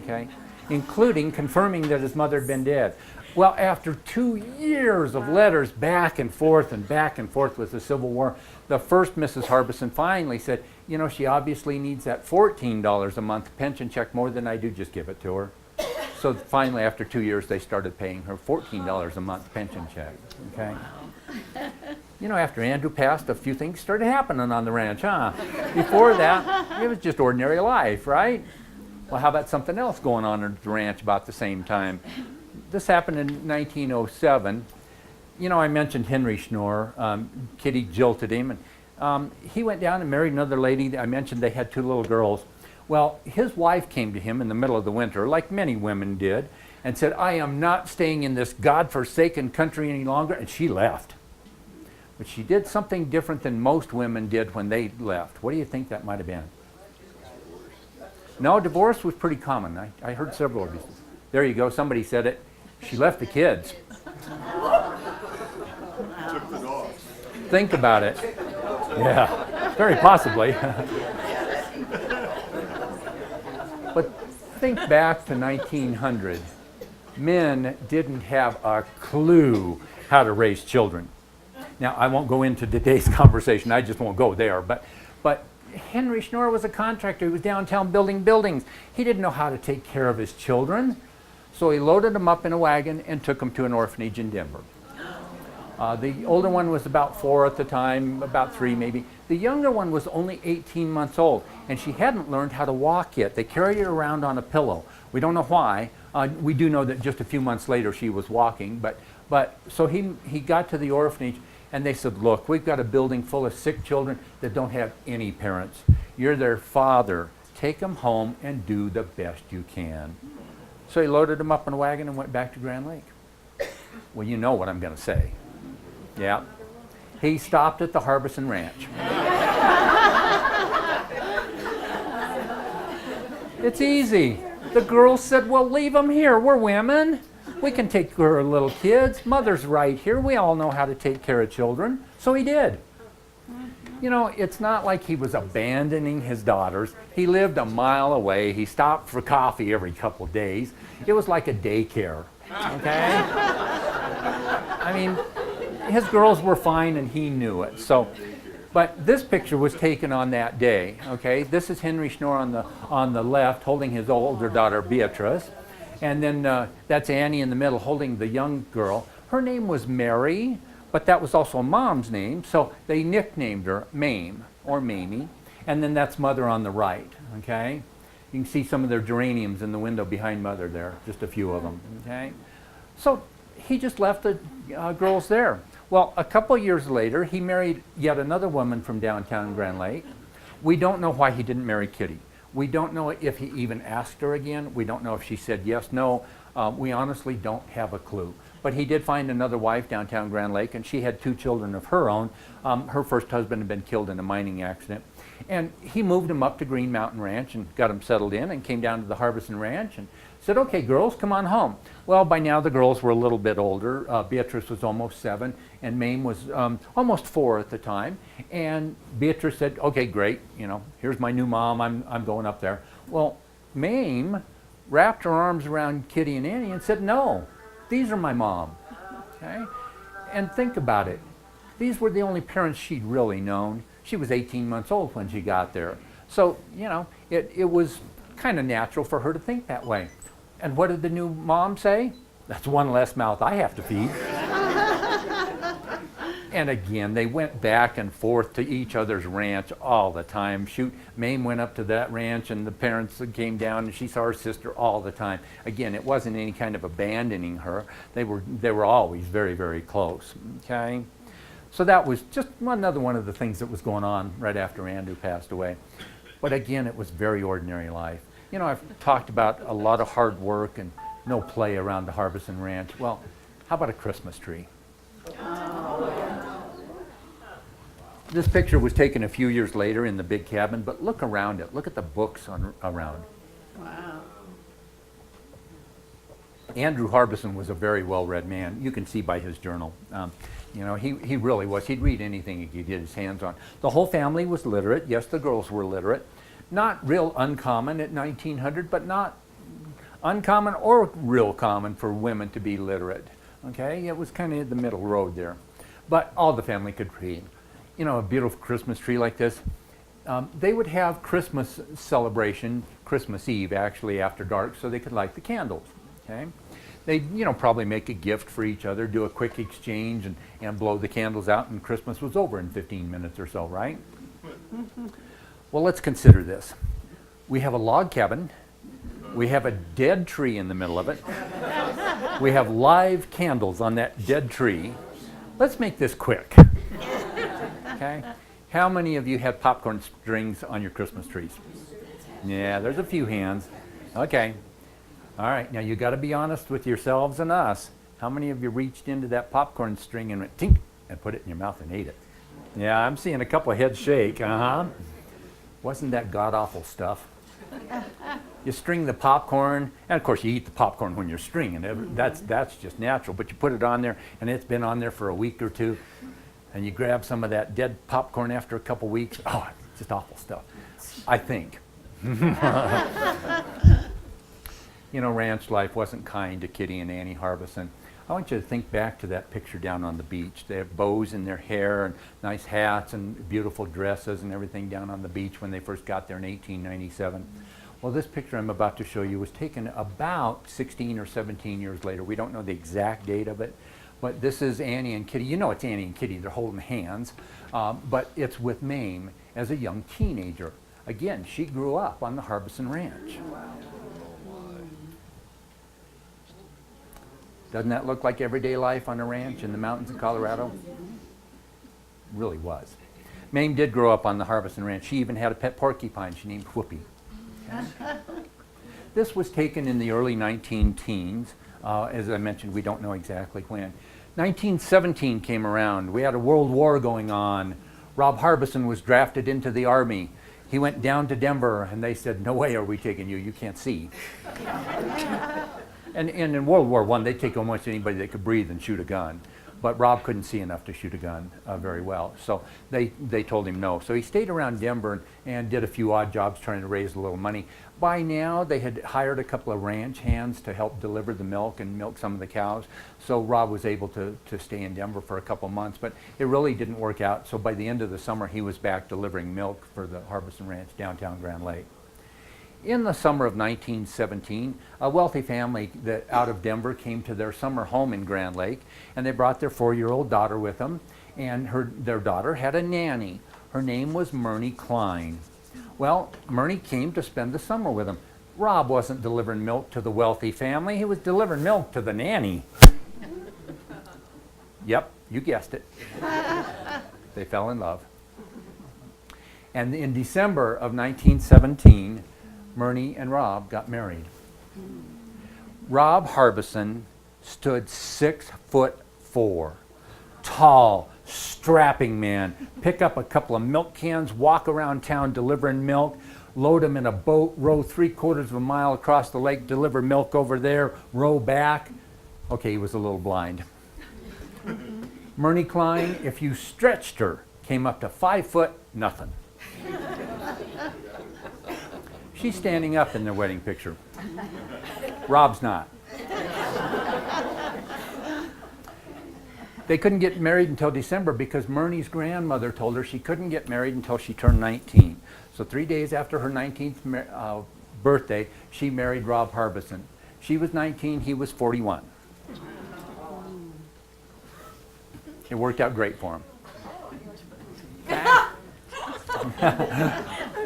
okay, including confirming that his mother had been dead. Well, after 2 years of letters back and forth with the Civil War, the first Mrs. Harbison finally said, you know, she obviously needs that $14 a month pension check more than I do, just give it to her. So finally, after 2 years, they started paying her $14 a month pension check, okay? You know, after Andrew passed, a few things started happening on the ranch, huh? Before that, it was just ordinary life, right? Well, how about something else going on at the ranch about the same time? This happened in 1907. You know, I mentioned Henry Snore. Kitty jilted him, and he went down and married another lady. I mentioned they had 2 little girls. Well, his wife came to him in the middle of the winter, like many women did, and said, I am not staying in this godforsaken country any longer, and she left. But she did something different than most women did when they left. What do you think that might have been? No, divorce was pretty common. I heard several of these. There you go, somebody said it. She left the kids. Took the dogs. Think about it. Yeah, very possibly. But think back to 1900. Men didn't have a clue how to raise children. Now, I won't go into today's conversation. I just won't go there. But Henry Snore was a contractor. He was downtown building buildings. He didn't know how to take care of his children. So he loaded them up in a wagon and took them to an orphanage in Denver. The older one was about 4 at the time, about 3 maybe. The younger one was only 18 months old, and she hadn't learned how to walk yet. They carried her around on a pillow. We don't know why. We do know that just a few months later she was walking. But so he got to the orphanage, and they said, look, we've got a building full of sick children that don't have any parents. You're their father. take them home and do the best you can. So he loaded them up in a wagon and went back to Grand Lake. Well, you know what I'm going to say. Yeah. He stopped at the Harbison Ranch. It's easy. The girls said, well, leave them here. We're women. We can take care of little kids. Mother's right here. We all know how to take care of children. So he did. You know, it's not like he was abandoning his daughters. He lived a mile away. He stopped for coffee every couple of days. It was like a daycare, okay? I mean, his girls were fine and he knew it. So, but this picture was taken on that day, okay? This is Henry Snore on the left holding his older daughter, Beatrice. And then that's Annie in the middle holding the young girl. Her name was Mary, but that was also Mom's name, so they nicknamed her Mame or Mamie. And then that's Mother on the right, okay? You can see some of their geraniums in the window behind Mother there, just a few of them, okay? So he just left the girls there. Well, a couple years later, he married yet another woman from downtown Grand Lake. We don't know why he didn't marry Kitty. We don't know if he even asked her again. We don't know if she said yes, no. We honestly don't have a clue. But he did find another wife downtown Grand Lake, and she had 2 children of her own. Her first husband had been killed in a mining accident. And he moved them up to Green Mountain Ranch and got them settled in and came down to the Harbison Ranch and said, okay, girls, come on home. Well, by now the girls were a little bit older. Beatrice was almost 7, and Mame was almost 4 at the time. And Beatrice said, okay, great, you know, here's my new mom, I'm going up there. Well, Mame wrapped her arms around Kitty and Annie and said, no, these are my mom, okay? And think about it. These were the only parents she'd really known. She was 18 months old when she got there. So, you know, it was kind of natural for her to think that way. And what did the new mom say? That's one less mouth I have to feed. And again, they went back and forth to each other's ranch all the time. Shoot, Mame went up to that ranch and the parents came down and she saw her sister all the time. Again, it wasn't any kind of abandoning her. They were always very, very close, okay? So that was just another one of the things that was going on right after Andrew passed away. But again, it was very ordinary life. You know, I've talked about a lot of hard work and no play around the Harbison Ranch. Well, how about a Christmas tree? This picture was taken a few years later in the big cabin, but look around it. Look at the books around. Wow. Andrew Harbison was a very well-read man. You can see by his journal. You know, he really was. He'd read anything he could get his hands on. The whole family was literate. Yes, the girls were literate. Not real uncommon at 1900, but not uncommon or real common for women to be literate. Okay, it was kind of the middle road there. But all the family could read. You know, a beautiful Christmas tree like this. They would have Christmas celebration, Christmas Eve actually after dark, so they could light the candles. Okay, they'd, you know, probably make a gift for each other, do a quick exchange, and blow the candles out, and Christmas was over in 15 minutes or so, right? Well, let's consider this. We have a log cabin. We have a dead tree in the middle of it. We have live candles on that dead tree. Let's make this quick. Okay? How many of you have popcorn strings on your Christmas trees? Yeah, there's a few hands. Okay. All right, now you got to be honest with yourselves and us. How many of you reached into that popcorn string and went tink and put it in your mouth and ate it? Yeah, I'm seeing a couple of heads shake. Uh-huh. Wasn't that god-awful stuff? You string the popcorn, and of course you eat the popcorn when you're stringing it. That's just natural, but you put it on there, and it's been on there for a week or two, and you grab some of that dead popcorn after a couple weeks. Oh, it's just awful stuff, I think. You know, ranch life wasn't kind to Kitty and Annie Harbison. I want you to think back to that picture down on the beach. They have bows in their hair and nice hats and beautiful dresses and everything down on the beach when they first got there in 1897. Well, this picture I'm about to show you was taken about 16 or 17 years later. We don't know the exact date of it, but this is Annie and Kitty. You know it's Annie and Kitty. They're holding hands, but it's with Mame as a young teenager. Again, she grew up on the Harbison Ranch. Doesn't that look like everyday life on a ranch in the mountains of Colorado? Really was. Mame did grow up on the Harbison Ranch. She even had a pet porcupine she named Whoopi. This was taken in the early 19 teens. As I mentioned, we don't know exactly when. 1917 came around. We had a world war going on. Rob Harbison was drafted into the Army. He went down to Denver, and they said, "No way are we taking you. You can't see." And in World War I, they'd take almost anybody that could breathe and shoot a gun. But Rob couldn't see enough to shoot a gun very well. So they told him no. So he stayed around Denver and did a few odd jobs trying to raise a little money. By now, they had hired a couple of ranch hands to help deliver the milk and milk some of the cows. So Rob was able to stay in Denver for a couple months, but it really didn't work out. So by the end of the summer, he was back delivering milk for the Harbison Ranch, downtown Grand Lake. In the summer of 1917, a wealthy family out of Denver came to their summer home in Grand Lake, and they brought their 4-year-old daughter with them, and their daughter had a nanny. Her name was Myrnie Klein. Well, Myrnie came to spend the summer with them. Rob wasn't delivering milk to the wealthy family, he was delivering milk to the nanny. Yep, you guessed it. They fell in love. And in December of 1917, Myrnie and Rob got married. Rob Harbison stood 6'4", tall, strapping man. Pick up a couple of milk cans, walk around town delivering milk, load them in a boat, row 3/4 of a mile across the lake, deliver milk over there, row back. Okay, he was a little blind. Myrnie Klein, if you stretched her, came up to 5 foot, nothing. She's standing up in their wedding picture. Rob's not. They couldn't get married until December because Myrnie's grandmother told her she couldn't get married until she turned 19. So 3 days after her 19th birthday, she married Rob Harbison. She was 19, he was 41. It worked out great for him.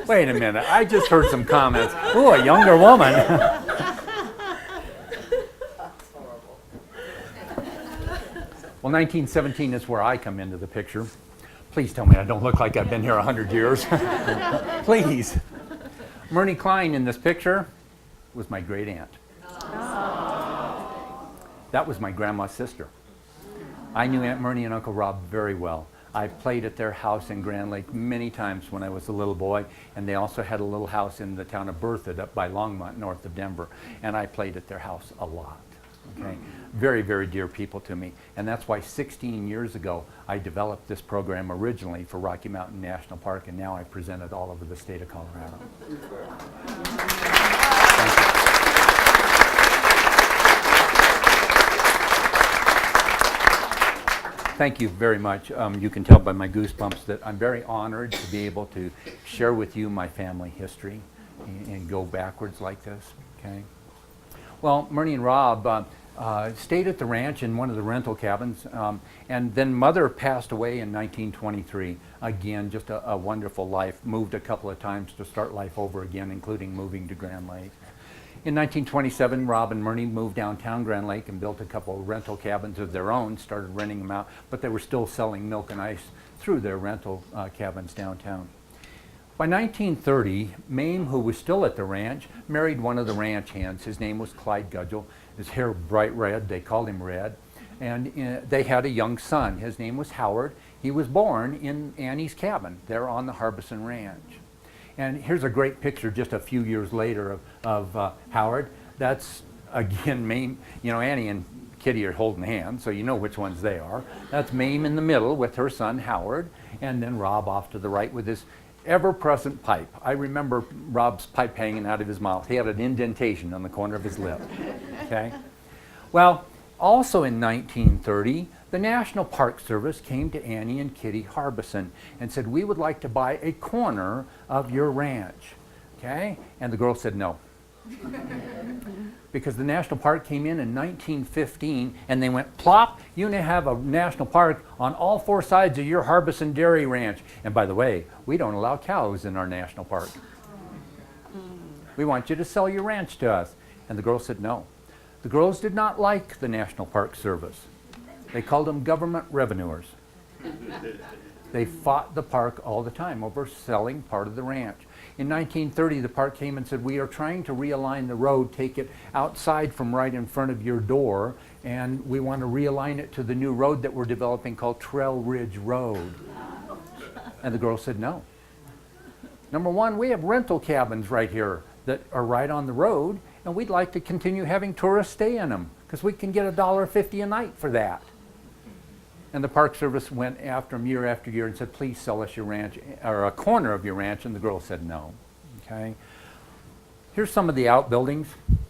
Wait a minute, I just heard some comments. Ooh, a younger woman. Well, 1917 is where I come into the picture. Please tell me I don't look like I've been here 100 years. Please. Myrnie Klein in this picture was my great aunt. That was my grandma's sister. I knew Aunt Myrnie and Uncle Rob very well. I played at their house in Grand Lake many times when I was a little boy, and they also had a little house in the town of Berthoud up by Longmont, north of Denver, and I played at their house a lot. Okay? Very, very dear people to me, and that's why 16 years ago I developed this program originally for Rocky Mountain National Park, and now I present it all over the state of Colorado. Thank you. Thank you very much. You can tell by my goosebumps that I'm very honored to be able to share with you my family history and go backwards like this. Okay. Well, Myrnie and Rob stayed at the ranch in one of the rental cabins, and then Mother passed away in 1923. Again, just a wonderful life. Moved a couple of times to start life over again, including moving to Grand Lake. In 1927, Rob and Myrnie moved downtown Grand Lake and built a couple of rental cabins of their own, started renting them out, but they were still selling milk and ice through their rental cabins downtown. By 1930, Mame, who was still at the ranch, married one of the ranch hands. His name was Clyde Gudgel. His hair bright red, they called him Red. And they had a young son. His name was Howard. He was born in Annie's cabin there on the Harbison Ranch. And here's a great picture just a few years later of Howard. That's, again, Mame. You know, Annie and Kittie are holding hands, so you know which ones they are. That's Mame in the middle with her son, Howard, and then Rob off to the right with his ever-present pipe. I remember Rob's pipe hanging out of his mouth. He had an indentation on the corner of his lip. Okay? Well, also in 1930, the National Park Service came to Annie and Kittie Harbison and said, "We would like to buy a corner of your ranch." Okay? And the girls said no. Because the National Park came in 1915 and they went, "Plop, you now have a national park on all 4 sides of your Harbison Dairy Ranch. And by the way, we don't allow cows in our national park. We want you to sell your ranch to us." And the girls said no. The girls did not like the National Park Service. They called them government revenuers. They fought the park all the time over selling part of the ranch. In 1930, the park came and said, we are trying to realign the road, take it outside from right in front of your door, and we want to realign it to the new road that we're developing called Trail Ridge Road. And the girls said no. Number one, we have rental cabins right here that are right on the road, and we'd like to continue having tourists stay in them because we can get $1.50 a night for that. And the Park Service went after them year after year and said, please sell us your ranch, or a corner of your ranch, and the girls said no. Okay. Here's some of the outbuildings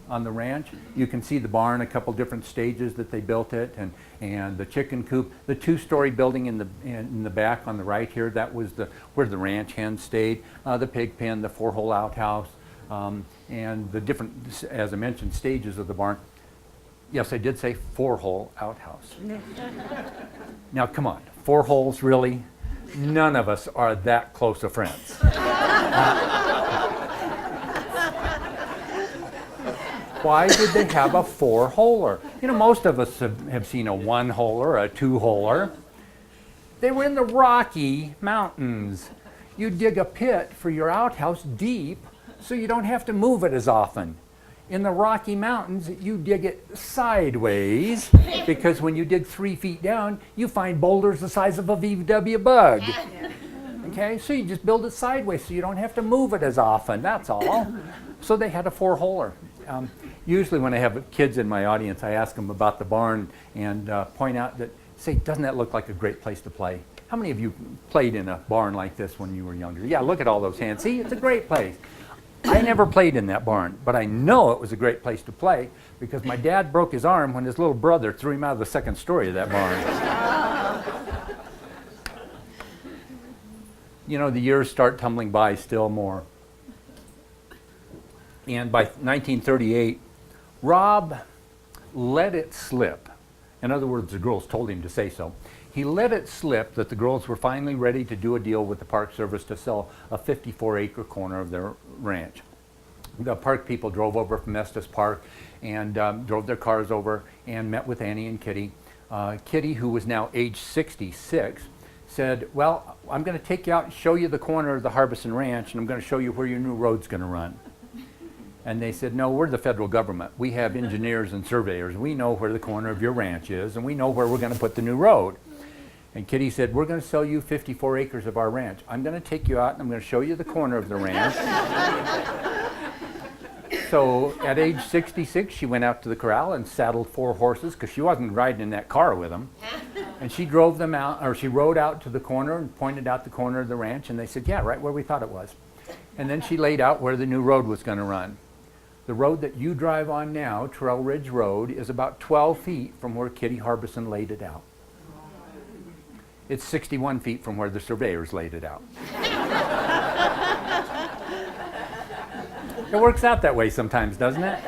on the ranch. You can see the barn, a couple different stages that they built it, and the chicken coop. The two-story building in the back on the right here, that was where the ranch hens stayed. The pig pen, the four-hole outhouse, and the different, as I mentioned, stages of the barn. Yes, I did say four-hole outhouse. Now, come on, 4 holes, really? None of us are that close of friends. Why did they have a 4-holer? You know, most of us have seen a 1-holer, a 2-holer. They were in the Rocky Mountains. You dig a pit for your outhouse deep so you don't have to move it as often. In the Rocky Mountains, you dig it sideways because when you dig 3 feet down, you find boulders the size of a VW bug. Okay, so you just build it sideways so you don't have to move it as often, that's all. So they had a 4-holer. Usually when I have kids in my audience, I ask them about the barn and point out that, say, doesn't that look like a great place to play? How many of you played in a barn like this when you were younger? Yeah, look at all those hands. See, it's a great place. I never played in that barn, but I know it was a great place to play because my dad broke his arm when his little brother threw him out of the 2nd story of that barn. You know, the years start tumbling by still more. And by 1938, Rob let it slip. In other words, the girls told him to say so. He let it slip that the girls were finally ready to do a deal with the Park Service to sell a 54-acre corner of their ranch. The park people drove over from Estes Park and drove their cars over and met with Annie and Kittie. Kittie, who was now age 66, said, well, I'm going to take you out and show you the corner of the Harbison Ranch, and I'm going to show you where your new road's going to run. And they said, no, we're the federal government. We have engineers and surveyors. We know where the corner of your ranch is, and we know where we're going to put the new road. And Kittie said, we're going to sell you 54 acres of our ranch. I'm going to take you out, and I'm going to show you the corner of the ranch. So at age 66, she went out to the corral and saddled 4 horses, because she wasn't riding in that car with them. And she drove them out, or she rode out to the corner and pointed out the corner of the ranch, and they said, yeah, right where we thought it was. And then she laid out where the new road was going to run. The road that you drive on now, Trail Ridge Road, is about 12 feet from where Kittie Harbison laid it out. It's 61 feet from where the surveyors laid it out. It works out that way sometimes, doesn't it?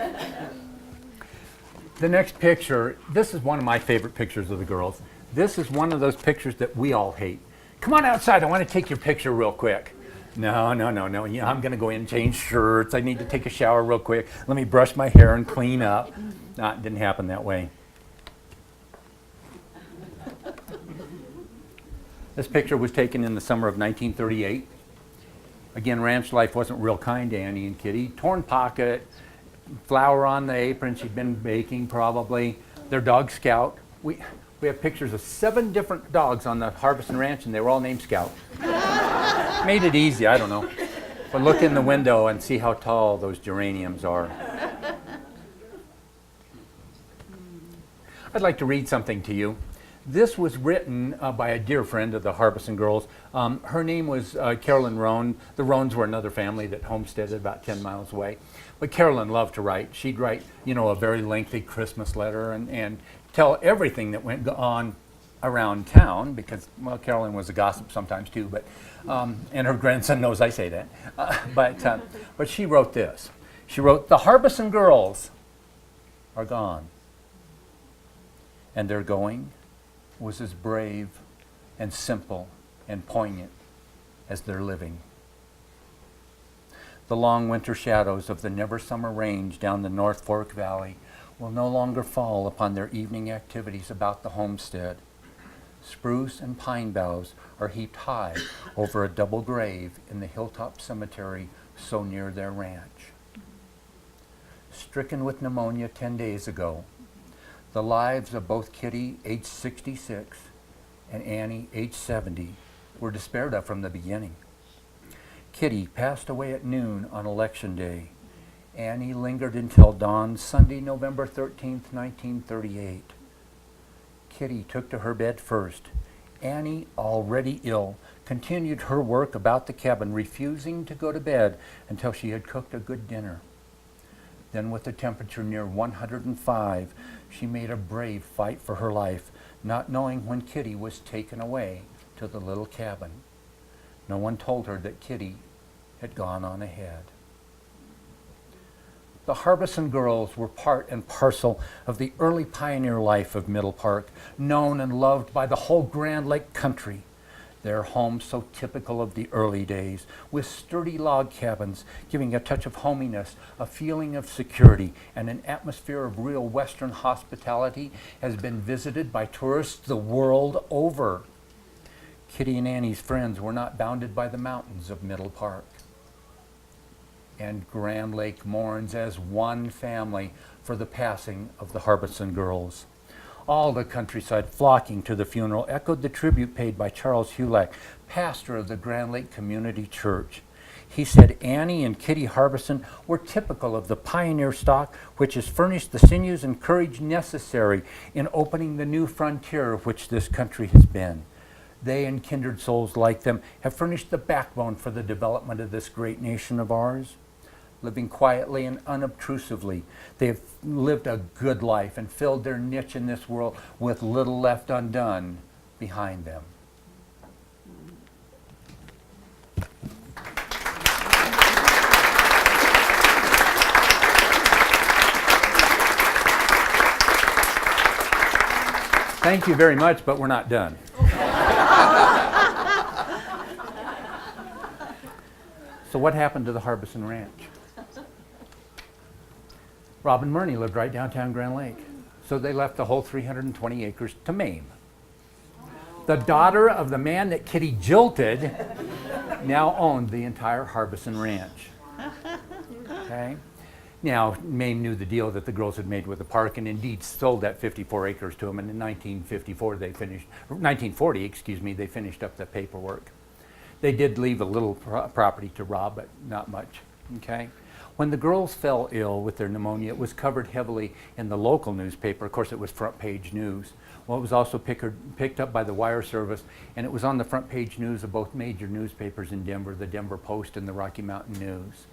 The next picture, this is one of my favorite pictures of the girls. This is one of those pictures that we all hate. Come on outside, I want to take your picture real quick. No. You know, I'm going to go in and change shirts. I need to take a shower real quick. Let me brush my hair and clean up. No, it didn't happen that way. This picture was taken in the summer of 1938. Again, ranch life wasn't real kind to Annie and Kittie. Torn pocket, flour on the apron. She'd been baking probably. Their dog Scout. We have pictures of 7 different dogs on the Harbison Ranch, and they were all named Scout. Made it easy, I don't know. But look in the window and see how tall those geraniums are. I'd like to read something to you. This was written by a dear friend of the Harbison girls. Her name was Carolyn Rowan. The Rowans were another family that homesteaded about 10 miles away. But Carolyn loved to write. She'd write, you know, a very lengthy Christmas letter and tell everything that went on around town, because, well, Carolyn was a gossip sometimes too, but and her grandson knows I say that. But she wrote this. She wrote, the Harbison girls are gone, and their going was as brave and simple and poignant as their living. The long winter shadows of the never summer range down the North Fork Valley will no longer fall upon their evening activities about the homestead. Spruce and pine boughs are heaped high over a double grave in the hilltop cemetery so near their ranch. Stricken with pneumonia 10 days ago, the lives of both Kittie, age 66, and Annie, age 70, were despaired of from the beginning. Kittie passed away at noon on Election Day. Annie lingered until dawn Sunday, November 13th, 1938. Kittie took to her bed first. Annie, already ill, continued her work about the cabin, refusing to go to bed until she had cooked a good dinner. Then, with the temperature near 105, she made a brave fight for her life, not knowing when Kittie was taken away to the little cabin. No one told her that Kittie had gone on ahead. The Harbison girls were part and parcel of the early pioneer life of Middle Park, known and loved by the whole Grand Lake country. Their home so typical of the early days, with sturdy log cabins giving a touch of hominess, a feeling of security, and an atmosphere of real Western hospitality, has been visited by tourists the world over. Kittie and Annie's friends were not bounded by the mountains of Middle Park. And Grand Lake mourns as one family for the passing of the Harbison girls. All the countryside flocking to the funeral echoed the tribute paid by Charles Hulak, pastor of the Grand Lake Community Church. He said Annie and Kittie Harbison were typical of the pioneer stock which has furnished the sinews and courage necessary in opening the new frontier of which this country has been. They and kindred souls like them have furnished the backbone for the development of this great nation of ours. Living quietly and unobtrusively, they have lived a good life and filled their niche in this world with little left undone behind them. Thank you very much, but we're not done. So what happened to the Harbison Ranch? Rob and Myrnie lived right downtown Grand Lake, so they left the whole 320 acres to Mame. The daughter of the man that Kittie jilted now owned the entire Harbison Ranch. Okay? Now, Mame knew the deal that the girls had made with the park and indeed sold that 54 acres to him, and in 1940, they finished up the paperwork. They did leave a little property to Rob, but not much. Okay? When the girls fell ill with their pneumonia, it was covered heavily in the local newspaper. Of course, it was front page news. Well, it was also picked up by the wire service, and it was on the front page news of both major newspapers in Denver, the Denver Post and the Rocky Mountain News.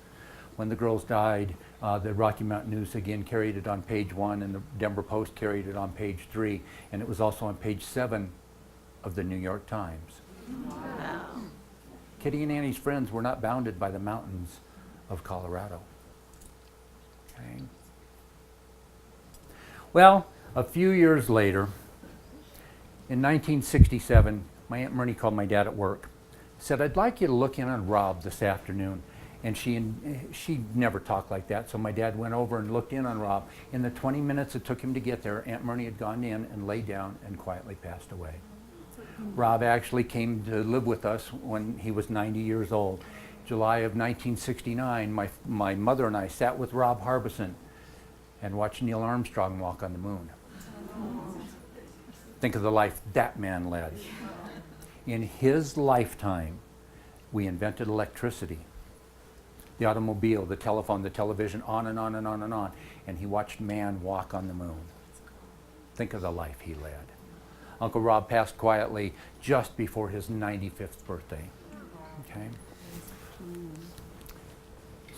When the girls died, the Rocky Mountain News again carried it on page 1, and the Denver Post carried it on page 3, and it was also on page 7 of the New York Times. Wow. Kittie and Annie's friends were not bounded by the mountains of Colorado. Okay. Well, a few years later, in 1967, my Aunt Myrnie called my dad at work, said, "I'd like you to look in on Rob this afternoon." And she never talked like that, so my dad went over and looked in on Rob. In the 20 minutes it took him to get there, Aunt Myrnie had gone in and laid down and quietly passed away. Rob actually came to live with us when he was 90 years old. July of 1969, my mother and I sat with Rob Harbison and watched Neil Armstrong walk on the moon. Think of the life that man led. In his lifetime, we invented electricity, the automobile, the telephone, the television, on and on and on and on. And he watched man walk on the moon. Think of the life he led. Uncle Rob passed quietly just before his 95th birthday. Okay?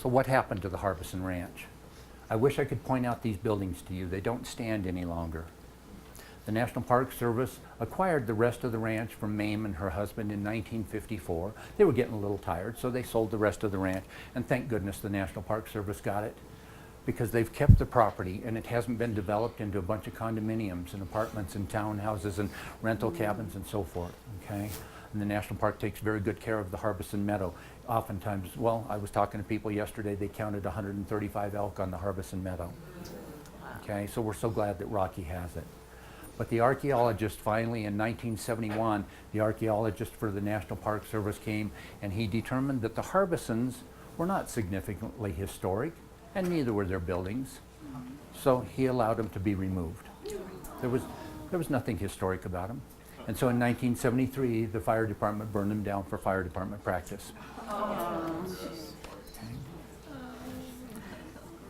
So what happened to the Harbison Ranch? I wish I could point out these buildings to you. They don't stand any longer. The National Park Service acquired the rest of the ranch from Mame and her husband in 1954. They were getting a little tired, so they sold the rest of the ranch. And thank goodness the National Park Service got it, because they've kept the property and it hasn't been developed into a bunch of condominiums and apartments and townhouses and rental cabins and so forth. Okay? And the National Park takes very good care of the Harbison Meadow. Oftentimes, well, I was talking to people yesterday, they counted 135 elk on the Harbison Meadow. Okay, so we're so glad that Rocky has it. But the archaeologist finally, in 1971, the archaeologist for the National Park Service came and he determined that the Harbisons were not significantly historic, and neither were their buildings. So he allowed them to be removed. There was nothing historic about them. And so in 1973, the fire department burned them down for fire department practice.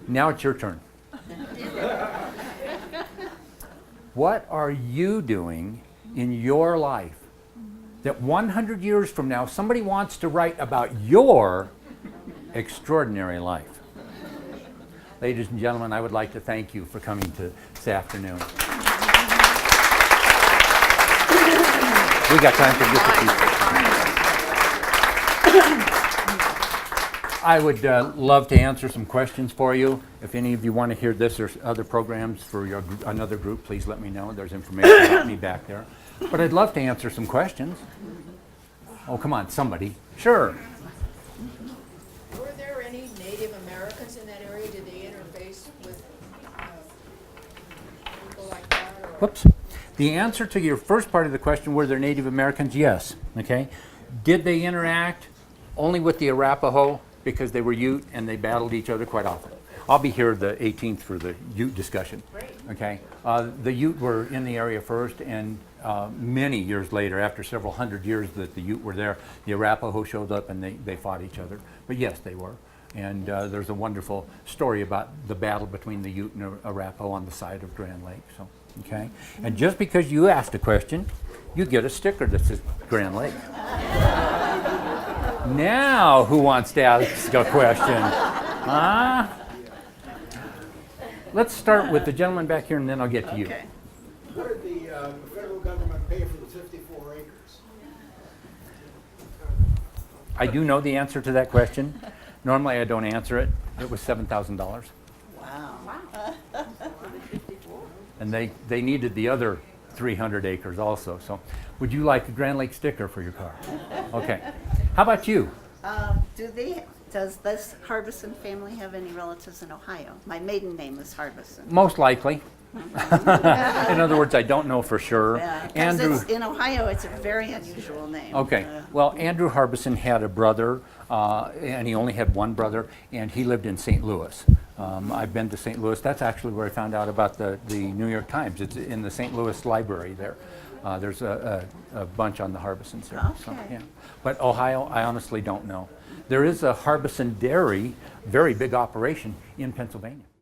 Now it's your turn. What are you doing in your life that 100 years from now somebody wants to write about your extraordinary life? Ladies and gentlemen, I would like to thank you for coming to this afternoon. We got time for just a few. I would love to answer some questions for you. If any of you want to hear this or other programs for another group, please let me know. There's information about me back there. But I'd love to answer some questions. Oh, come on, somebody. Sure. Were there any Native Americans in that area? Did they interface with people like that? Or? Whoops. The answer to your first part of the question, were there Native Americans? Yes. Okay. Did they interact only with the Arapaho because they were Ute and they battled each other quite often? I'll be here the 18th for the Ute discussion. Great. Okay. The Ute were in the area first, and many years later, after several hundred years that the Ute were there, the Arapaho showed up and they fought each other. But yes, they were. And there's a wonderful story about the battle between the Ute and Arapaho on the side of Grand Lake. So, okay. And just because you asked a question, you get a sticker that says Grand Lake. Now, who wants to ask a question? Huh? Let's start with the gentleman back here, and then I'll get to you. Okay. What did the federal government pay for the 54 acres? I do know the answer to that question. Normally, I don't answer it. It was $7,000. Wow. And they needed the other 300 acres also. So would you like a Grand Lake sticker for your car? Okay. How about you? Does this Harbison family have any relatives in Ohio? My maiden name is Harbison. Most likely. In other words, I don't know for sure. Yeah, Andrew. in Ohio, it's a very unusual name. Okay. Well, Andrew Harbison had a brother, and he only had one brother, and he lived in St. Louis. I've been to St. Louis. That's actually where I found out about the New York Times. It's in the St. Louis library there. There's a bunch on the Harbisons there. Okay. So, yeah. But Ohio, I honestly don't know. There is a Harbison dairy, very big operation in Pennsylvania.